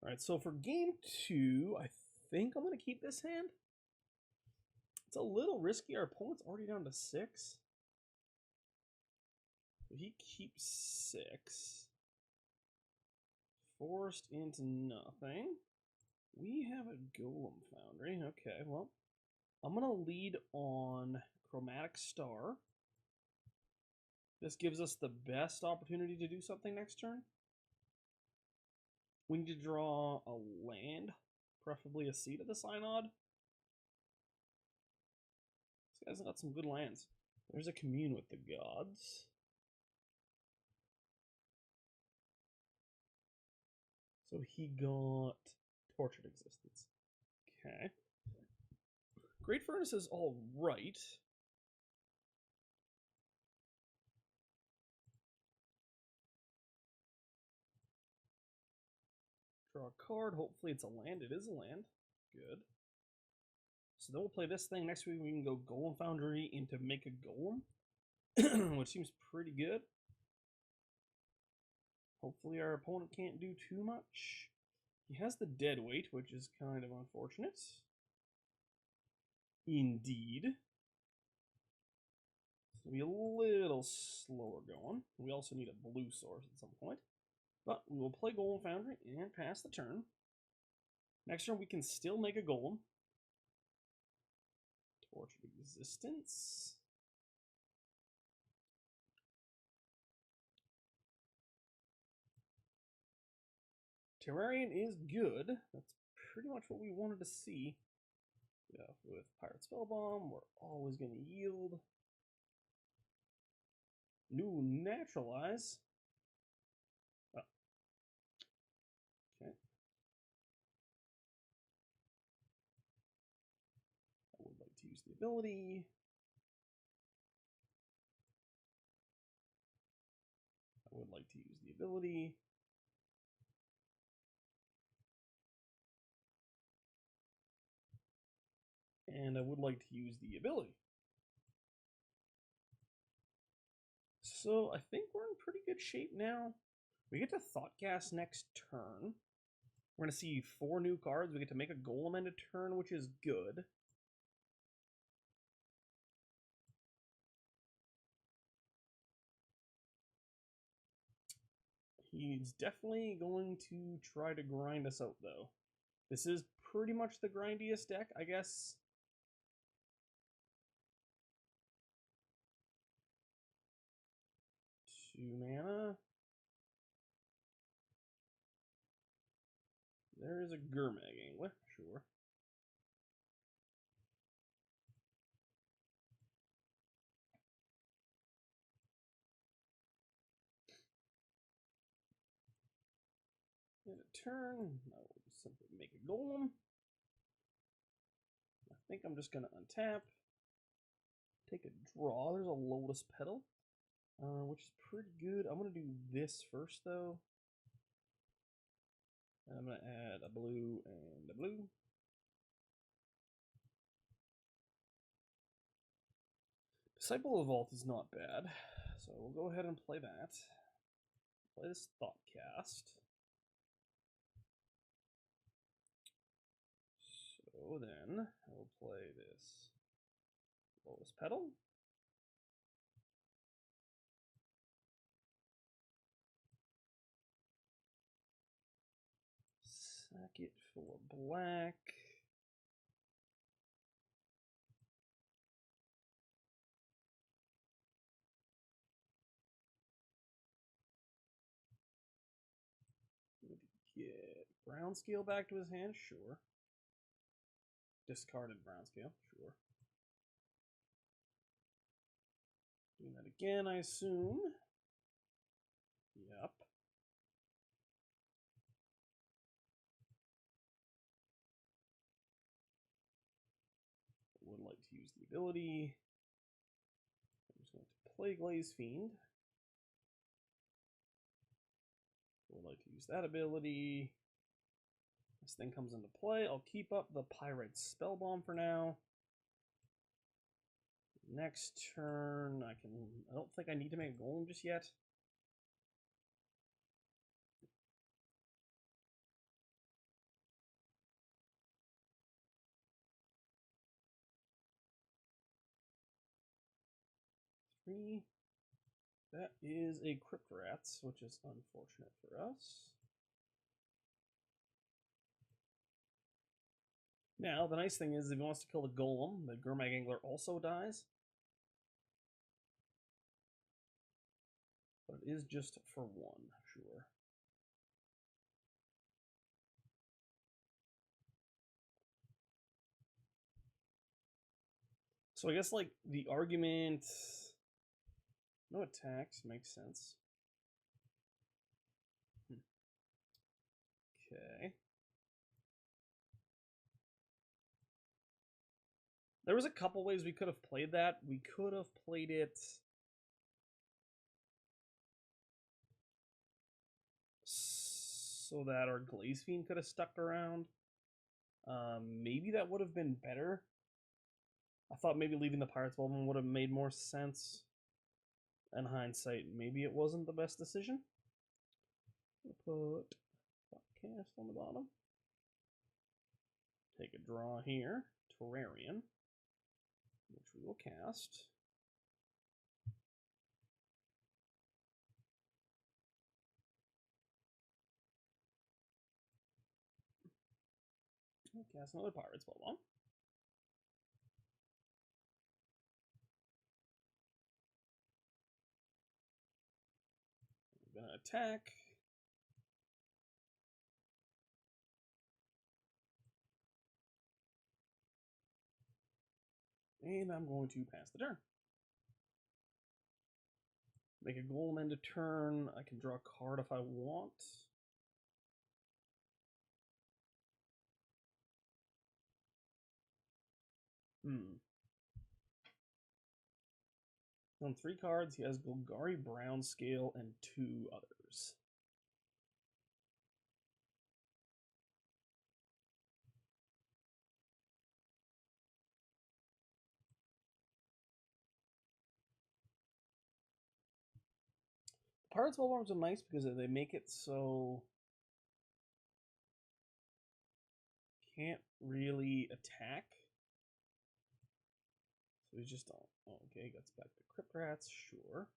Alright, so for game 2, I think I'm going to keep this hand. It's a little risky. Our opponent's already down to 6. So he keeps 6. Forced into nothing. We have a Golem Foundry. Okay, well, I'm going to lead on Chromatic Star. This gives us the best opportunity to do something next turn. We need to draw a land, preferably a Seed of the Synod. This guy's got some good lands. There's a commune with the gods. So he got Tortured Existence. Okay. Great Furnace is all right. Draw a card. Hopefully it's a land. It is a land. Good. So then we'll play this thing. Next week we can go Golem Foundry into Make a Golem, which seems pretty good. Hopefully our opponent can't do too much. He has the dead weight, which is kind of unfortunate. Indeed. It's going to be a little slower going. We also need a blue source at some point. But we will play Golem Foundry and pass the turn. Next turn we can still make a Golem. Tortured Existence. Terrarion is good. That's pretty much what we wanted to see. Yeah, with Pyrite Spellbomb, we're always going to yield. New Naturalize. Oh. Okay. I would like to use the ability. I would like to use the ability. And I would like to use the ability. So I think we're in pretty good shape now. We get to Thoughtcast next turn. We're going to see 4 new cards. We get to make a Golem end a turn, which is good. He's definitely going to try to grind us out, though. This is pretty much the grindiest deck, I guess. Two mana. There is a Gurmag Angler, sure. In a turn, I will simply make a Golem. I think I'm just going to untap. Take a draw. There's a Lotus Petal, which is pretty good. I'm going to do this first, though. And I'm going to add a blue and a blue. Disciple of Vault is not bad, so we'll go ahead and play that. Play this Thoughtcast. So then, I will play this Lotus Petal. Sack it full of black. Get brown scale back to his hand, sure. Discarded brown scale, sure. Doing that again, I assume. Yep. Would like to use the ability. I'm just going to play Glaze Fiend. Would like to use that ability. This thing comes into play. I'll keep up the Pyrite Spellbomb for now. Next turn, I don't think I need to make a golem just yet. Three. That is a Crypt Rats, which is unfortunate for us. Now, the nice thing is, if he wants to kill the Golem, the Gurmag Angler also dies. But it is just for one, sure. So I guess, like, the argument... No attacks, makes sense. Okay. There was a couple ways we could have played that. We could have played it so that our Glaze Fiend could have stuck around. Maybe that would have been better. I thought maybe leaving the Pyrite Spellbomb would have made more sense. In hindsight, maybe it wasn't the best decision. Put Thoughtcast on the bottom. Take a draw here. Terrarion, which we will cast. We'll cast another Pyrite Spellbomb. I'm gonna attack. And I'm going to pass the turn. Make a golem end of turn. I can draw a card if I want. On 3 cards, he has Golgari Brown Scale and 2 others. Pyrite Spellbombs are nice because they make it so can't really attack. So he's just okay, gets back to Crypt Rats, sure.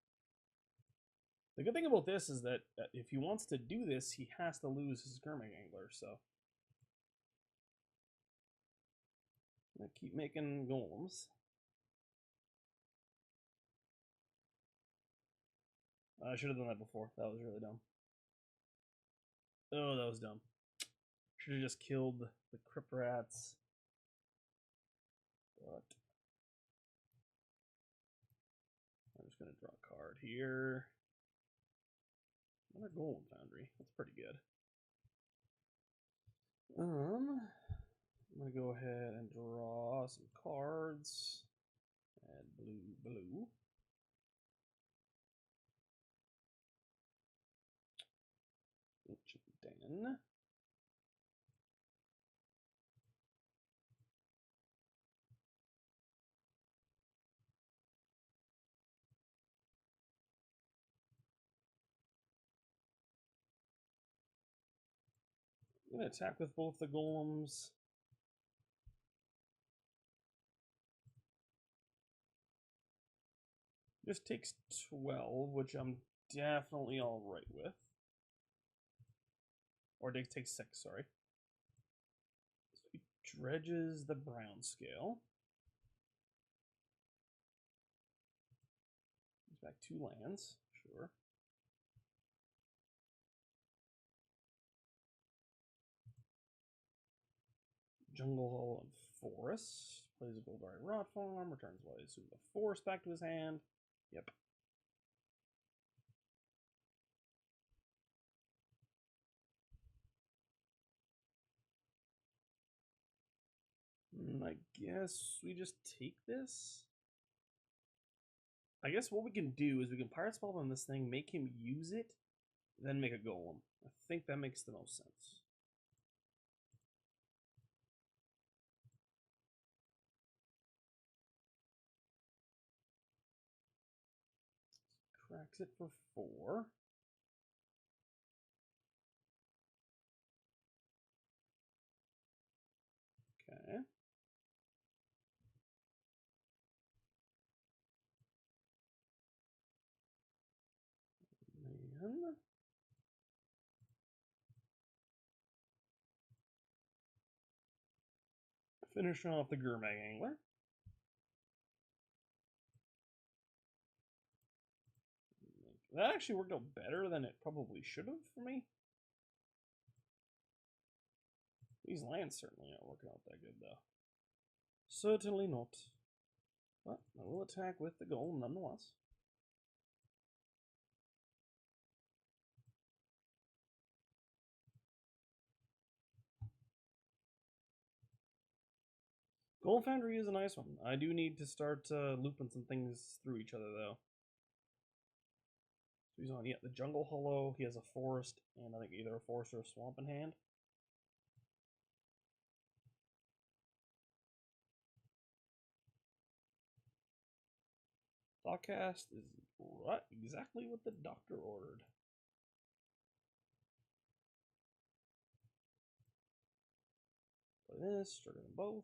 The good thing about this is that if he wants to do this, he has to lose his Gurmag Angler, so I'm gonna keep making golems. I should have done that before. That was really dumb. Oh, that was dumb. Should have just killed the Crypt Rats. But I'm just going to draw a card here. Another Golem Foundry. That's pretty good. I'm going to go ahead and draw some cards. And blue. Ancient Den. I'm going to attack with both the golems. Just takes 12, which I'm definitely alright with. Or it takes 6, sorry. dredges the brown scale. He's back 2 lands, sure. Jungle Hole and Forest. Plays a Golden Rot Farm, returns what I assume the Forest back to his hand. Yep. I guess we just take this. I guess what we can do is we can Pyrite Spellbomb this thing, make him use it, then make a Golem. I think that makes the most sense. Cracks it for 4. Okay. Man. Finish off the Gurmag Angler. That actually worked out better than it probably should have for me. These lands certainly aren't working out that good, though. Certainly not. But I will attack with the Golem nonetheless. Golem Foundry is a nice one. I do need to start looping some things through each other, though. So he's on, the Jungle Hollow. He has a forest, and I think either a forest or a swamp in hand. Thoughtcast is right, exactly what the doctor ordered. Play this, trigger them both.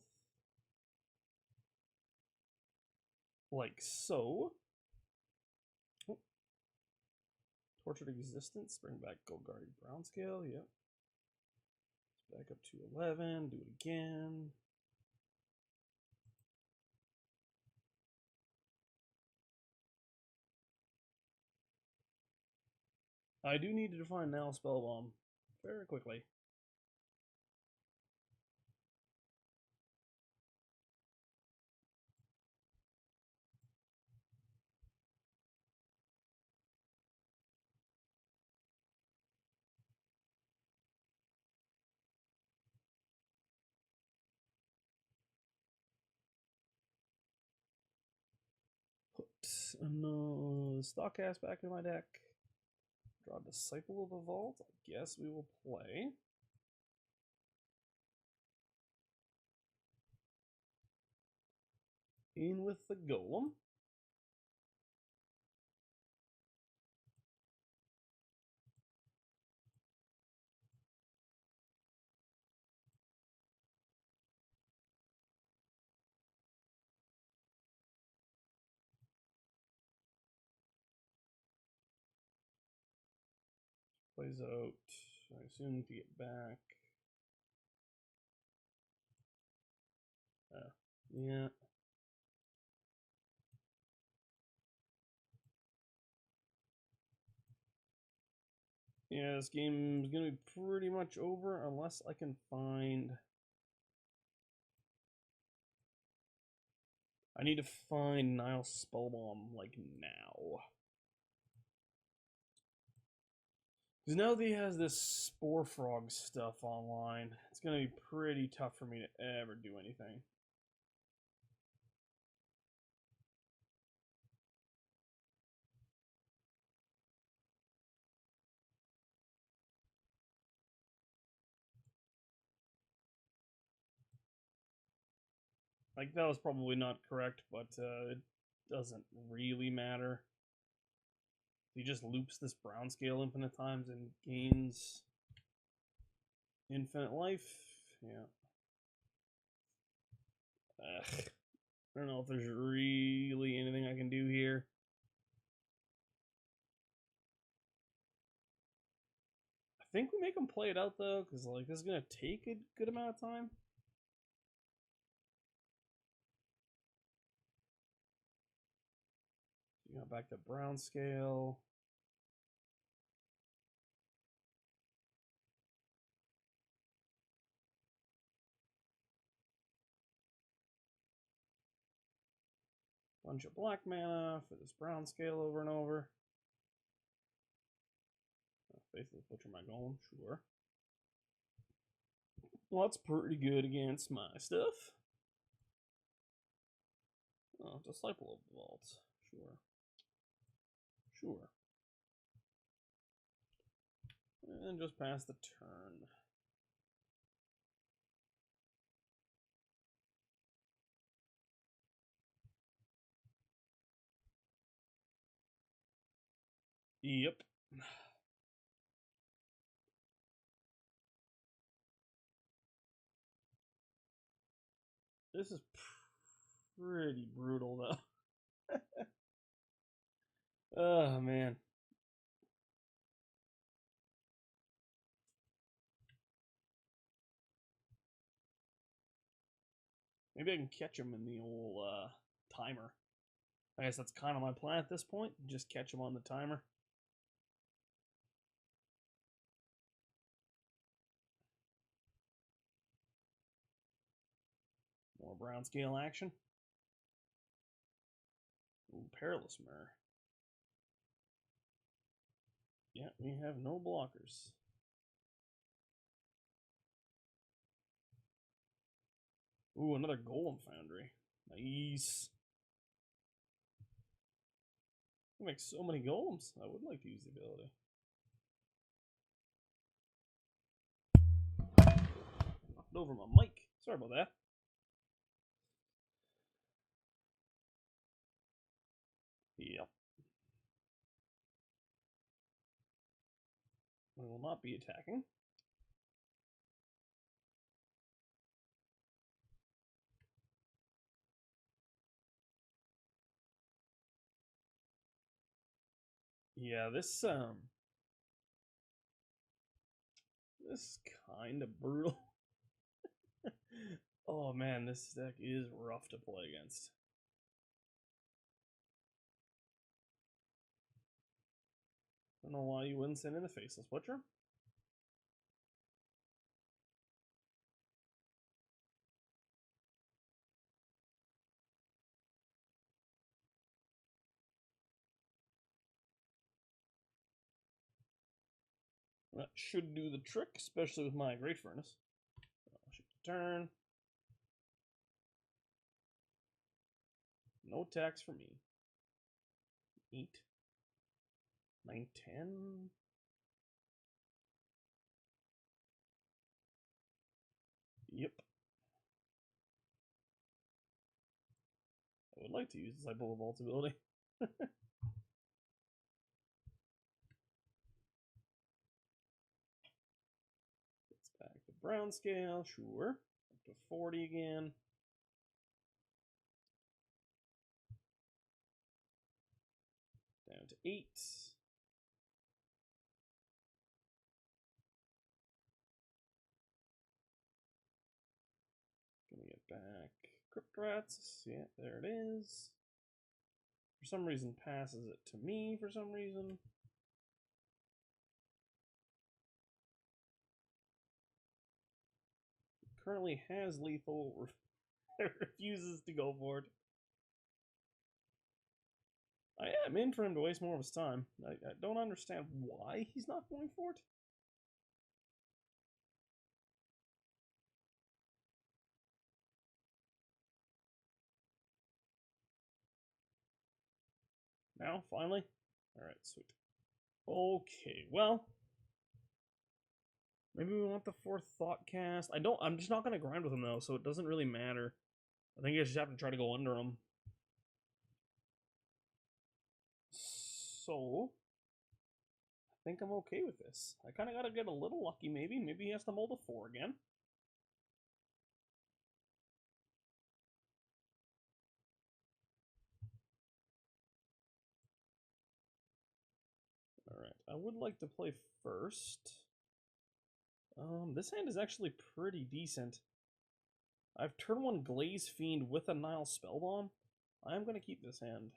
Like so. Oh. Tortured Existence, bring back Golgari Brown Scale, yep. Back up to 11, do it again. I do need to define Nihil Spellbomb very quickly. Put the Thoughtcast back in my deck. Draw Disciple of the Vault. I guess we will play. In with the Golem. Plays out, I assume, to get back. Yeah. Yeah, this game is going to be pretty much over unless I can find... I need to find Nihil Spellbomb, like, now. Because now that he has this Spore Frog stuff online, it's going to be pretty tough for me to ever do anything. Like, that was probably not correct, but it doesn't really matter. He just loops this brown scale infinite times and gains infinite life. Yeah. Ugh. I don't know if there's really anything I can do here. I think we make him play it out, though, because, like, this is going to take a good amount of time. Got back to brown scale. Bunch of black mana for this brown scale over and over. Basically butcher my golem, sure. Well, that's pretty good against my stuff. Oh, Disciple of the Vault. Sure. Sure. And just pass the turn. Yep. This is pretty brutal, though. Oh, man. Maybe I can catch him in the old timer. I guess that's kind of my plan at this point. Just catch him on the timer. More brown scale action. Ooh, Perilous Mirror. Yeah, we have no blockers. Ooh, another Golem Foundry. Nice. I make so many golems. I would like to use the ability. Knocked over my mic. Sorry about that. Yep. I will not be attacking. Yeah, this is kind of brutal. Oh man, this deck is rough to play against. I don't know why you wouldn't send in the Faceless Butcher. That should do the trick, especially with my Great Furnace. I'll shoot the turn. No attacks for me. 8, 9, 10. Yep. I would like to use the Disciple of the Vault ability. It's back to brown scale, sure. Up to 40 again. Down to 8. Gonna get back Crypt Rats. Yeah, there it is. For some reason, passes it to me for some reason. Currently has lethal. Refuses to go for it. I am in for him to waste more of his time. I don't understand why he's not going for it. Now, finally? Alright, sweet. Okay, well. Maybe we want the 4th Thoughtcast. I'm just not going to grind with him, though, so it doesn't really matter. I think I just have to try to go under him. So, I think I'm okay with this. I kind of got to get a little lucky, maybe. Maybe he has to mold a 4 again. Alright, I would like to play first. This hand is actually pretty decent. I have turn 1 Glaze Fiend with a Nihil Spellbomb. I am going to keep this hand.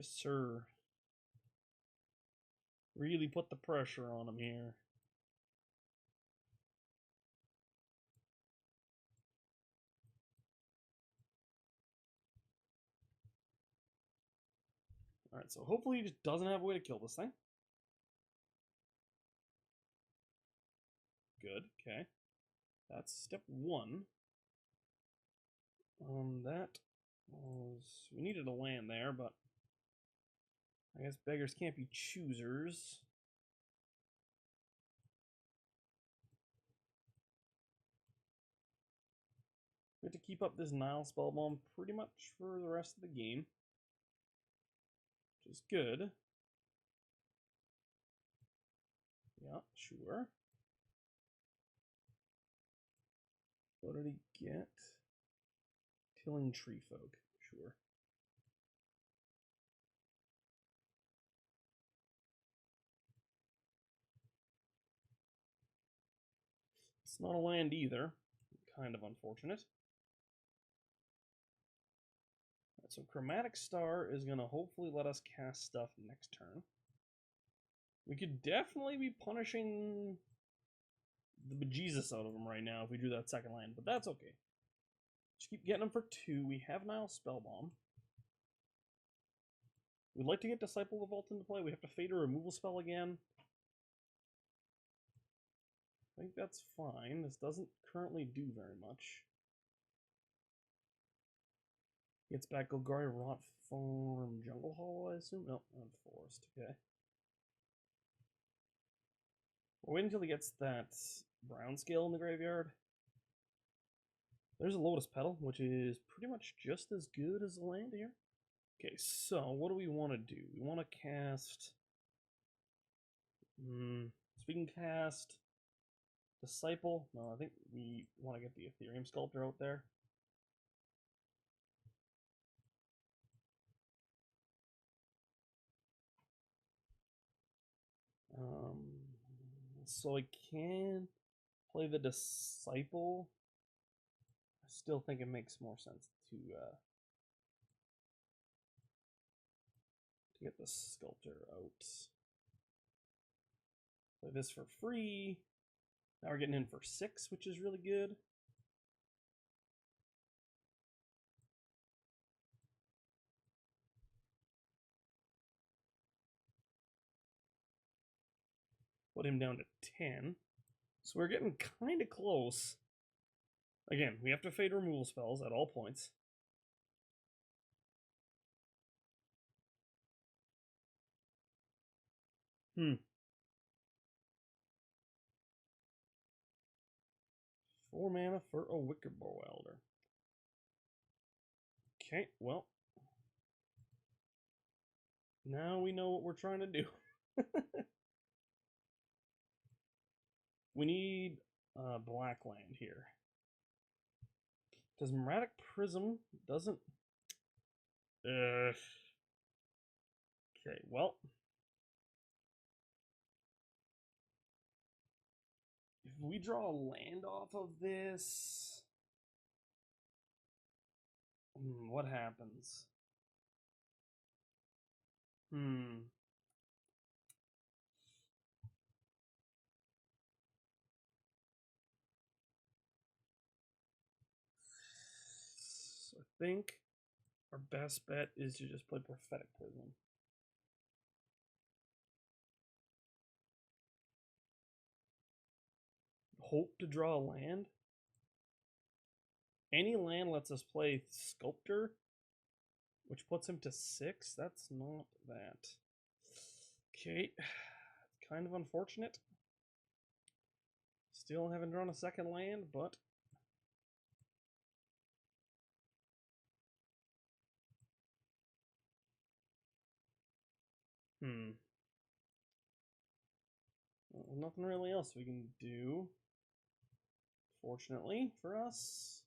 Yes, sir. Really put the pressure on him here. Alright, so hopefully he just doesn't have a way to kill this thing. Good, okay. That's step one. That was... We needed a land there, but... I guess beggars can't be choosers. We have to keep up this Nihil Spellbomb pretty much for the rest of the game. Which is good. Yeah, sure. What did he get? Tilling Tree Folk, sure. It's not a land either. Kind of unfortunate. Right, so Chromatic Star is going to hopefully let us cast stuff next turn. We could definitely be punishing the bejesus out of him right now if we drew that second land, but that's okay. Just keep getting him for 2. We have Nihil Spellbomb. We'd like to get Disciple of Vault into play. We have to fade a removal spell again. I think that's fine. This doesn't currently do very much. Gets back Golgari Rot from Jungle Hollow, I assume? No, not Forest. Okay. We'll wait until he gets that brown scale in the graveyard. There's a Lotus Petal, which is pretty much just as good as the land here. Okay, so what do we want to do? We want to cast... so we can cast Disciple. No, I think we want to get the Etherium Sculptor out there. So I can play the Disciple. I still think it makes more sense to get the Sculptor out. Play this for free. Now we're getting in for 6, which is really good. Put him down to 10. So we're getting kind of close. Again, we have to fade removal spells at all points. Hmm. 4 mana for a Wickerbow Elder. Okay, well. Now we know what we're trying to do. We need black land here. Does Chromatic Prism doesn't... Okay, well... If we draw a land off of this... what happens? So I think our best bet is to just play Prophetic Prism. Hope to draw a land. Any land lets us play Sculptor, which puts him to 6. That's not that. Okay, kind of unfortunate. Still haven't drawn a second land, but well, nothing really else we can do. Fortunately for us,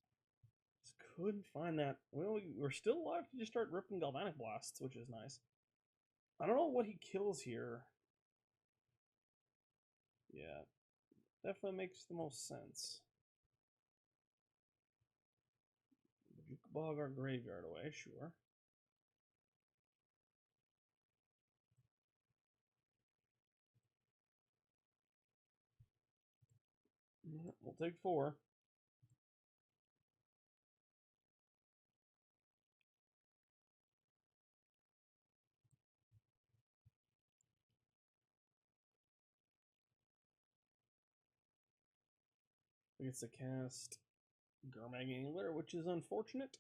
just couldn't find that. Well, we're still alive to just start ripping Galvanic Blasts, which is nice. I don't know what he kills here. Yeah, definitely makes the most sense. Juke Bog our graveyard away, sure. We'll take 4. I get to cast Garmag Angler, which is unfortunate.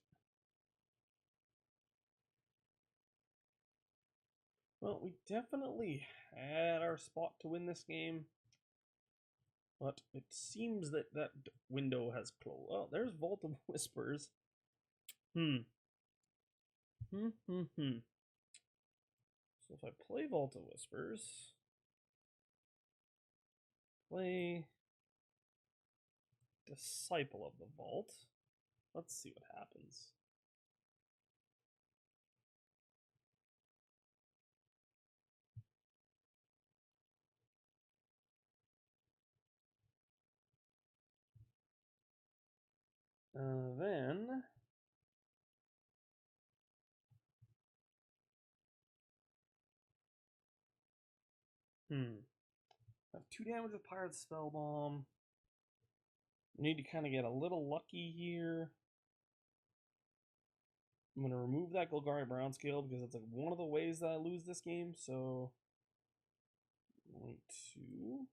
Well, we definitely had our spot to win this game, but it seems that that window has closed. Oh, there's Vault of Whispers. So if I play Vault of Whispers, play Disciple of the Vault, let's see what happens. Then I have 2 damage with Pyrite Spellbomb. Need to kind of get a little lucky here. I'm going to remove that Golgari Brown Scale because it's like one of the ways that I lose this game. So I'm going to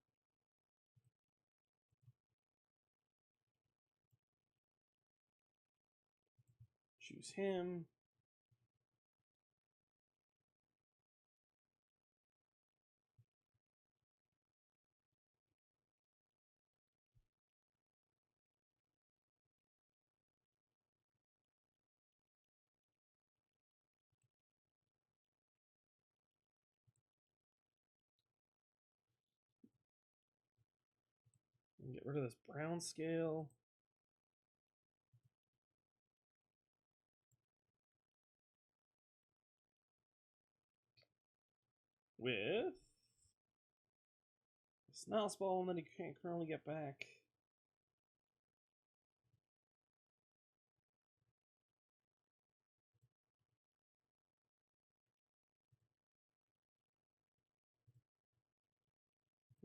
choose him. Get rid of this brown scale. With Snouse Ball, and then he can't currently get back.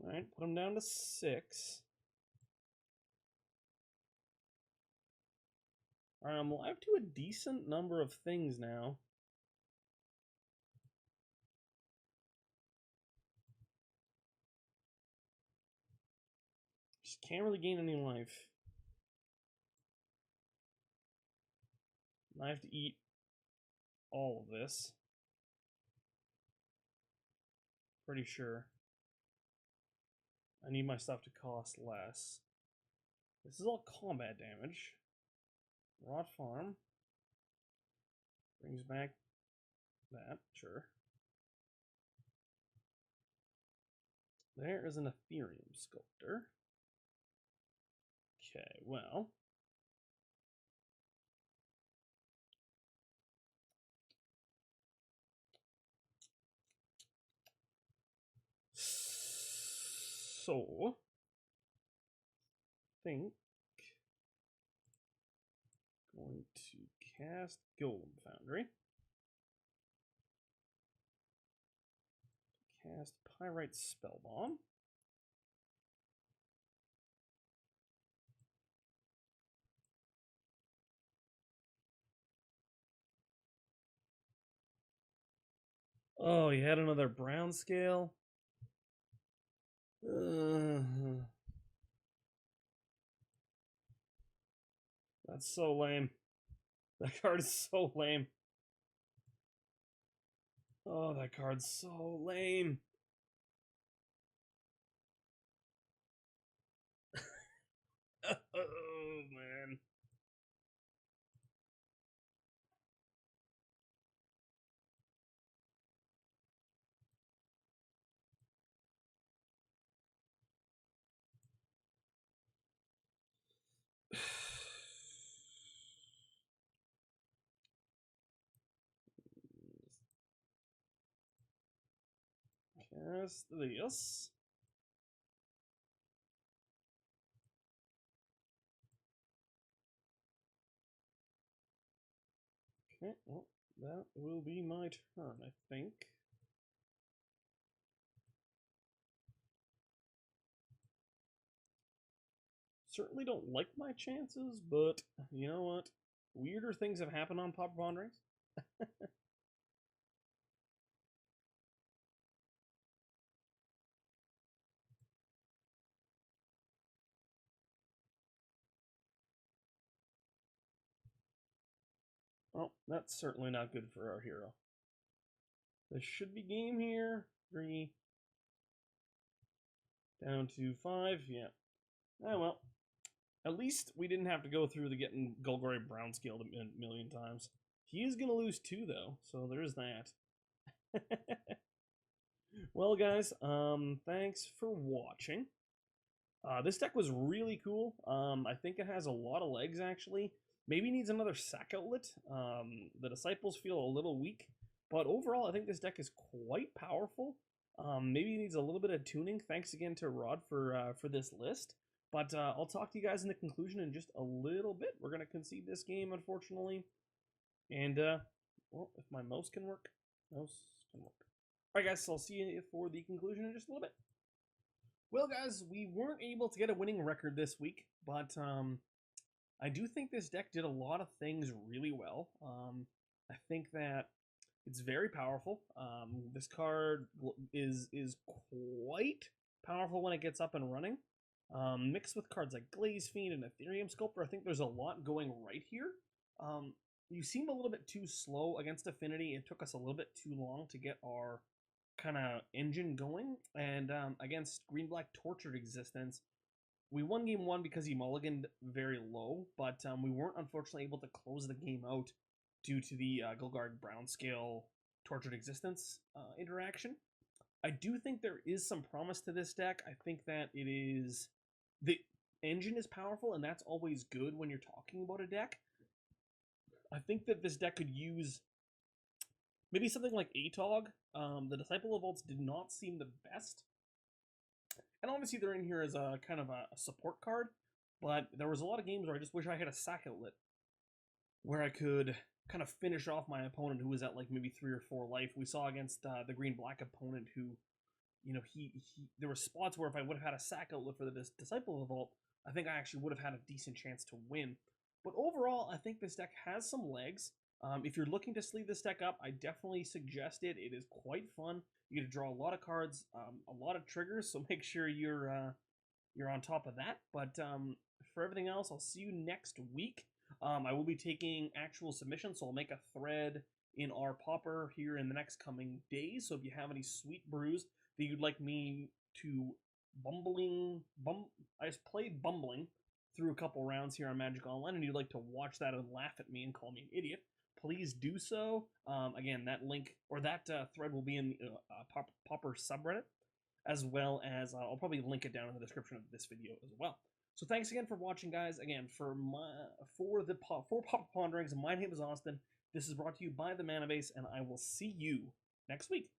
Alright, put him down to 6. Alright, I'm live to a decent number of things now. Just can't really gain any life. I have to eat all of this. Pretty sure. I need my stuff to cost less. This is all combat damage. Rot Farm. Brings back that, sure. There is an Etherium Sculptor. Okay, well. So, I think going to cast Golem Foundry. Cast Pyrite Spellbomb. Oh, he had another brown scale. That's so lame. That card is so lame. Oh, that card's so lame. Oh, man. Cast this. Okay, well, that will be my turn, I think. Certainly don't like my chances, but you know what? Weirder things have happened on Pauper Ponderings. Well, that's certainly not good for our hero. This should be game here. 3. Down to 5, yeah. Oh well. At least we didn't have to go through the getting Golgari Brown scaled a million times. He is going to lose 2, though, so there's that. Well, guys, thanks for watching. This deck was really cool. I think it has a lot of legs, actually. Maybe needs another sack outlet. The Disciples feel a little weak, but overall, I think this deck is quite powerful. Maybe needs a little bit of tuning. Thanks again to Rod for this list. But I'll talk to you guys in the conclusion in just a little bit. We're going to concede this game, unfortunately. And, well, if my mouse can work, mouse can work. Alright, guys, so I'll see you for the conclusion in just a little bit. Well, guys, we weren't able to get a winning record this week, but I do think this deck did a lot of things really well. I think that it's very powerful. This card is quite powerful when it gets up and running. Mixed with cards like Glaze Fiend and Etherium Sculptor, I think there's a lot going right here. You seem a little bit too slow against Affinity. It took us a little bit too long to get our kind of engine going. And against Green-Black Tortured Existence, we won game 1 because he mulliganed very low, but we weren't unfortunately able to close the game out due to the Golgari Brown Scale Tortured Existence interaction. I do think there is some promise to this deck. I think that it is... The engine is powerful, and that's always good when you're talking about a deck. I think that this deck could use maybe something like Atog. The Disciple of Vaults did not seem the best. And obviously they're in here as a kind of a support card, but there was a lot of games where I just wish I had a sack outlet where I could kind of finish off my opponent who was at like maybe 3 or 4 life. We saw against the green-black opponent who, you know, there were spots where if I would have had a sack outlet for the Disciple of the Vault, I think I actually would have had a decent chance to win. But overall, I think this deck has some legs. If you're looking to sleeve this deck up, I definitely suggest it. It is quite fun. You get to draw a lot of cards, a lot of triggers, so make sure you're on top of that. But for everything else, I'll see you next week. I will be taking actual submissions, so I'll make a thread in our Pauper here in the next coming days. So if you have any sweet brews that you'd like me to I just played bumbling through a couple rounds here on Magic Online, and you'd like to watch that and laugh at me and call me an idiot, please do so. Again, that link or that thread will be in the Pauper subreddit, as well as I'll probably link it down in the description of this video as well. So thanks again for watching, guys. Again, for Pauper Ponderings, my name is Austin. This is brought to you by the Mana Base, and I will see you next week.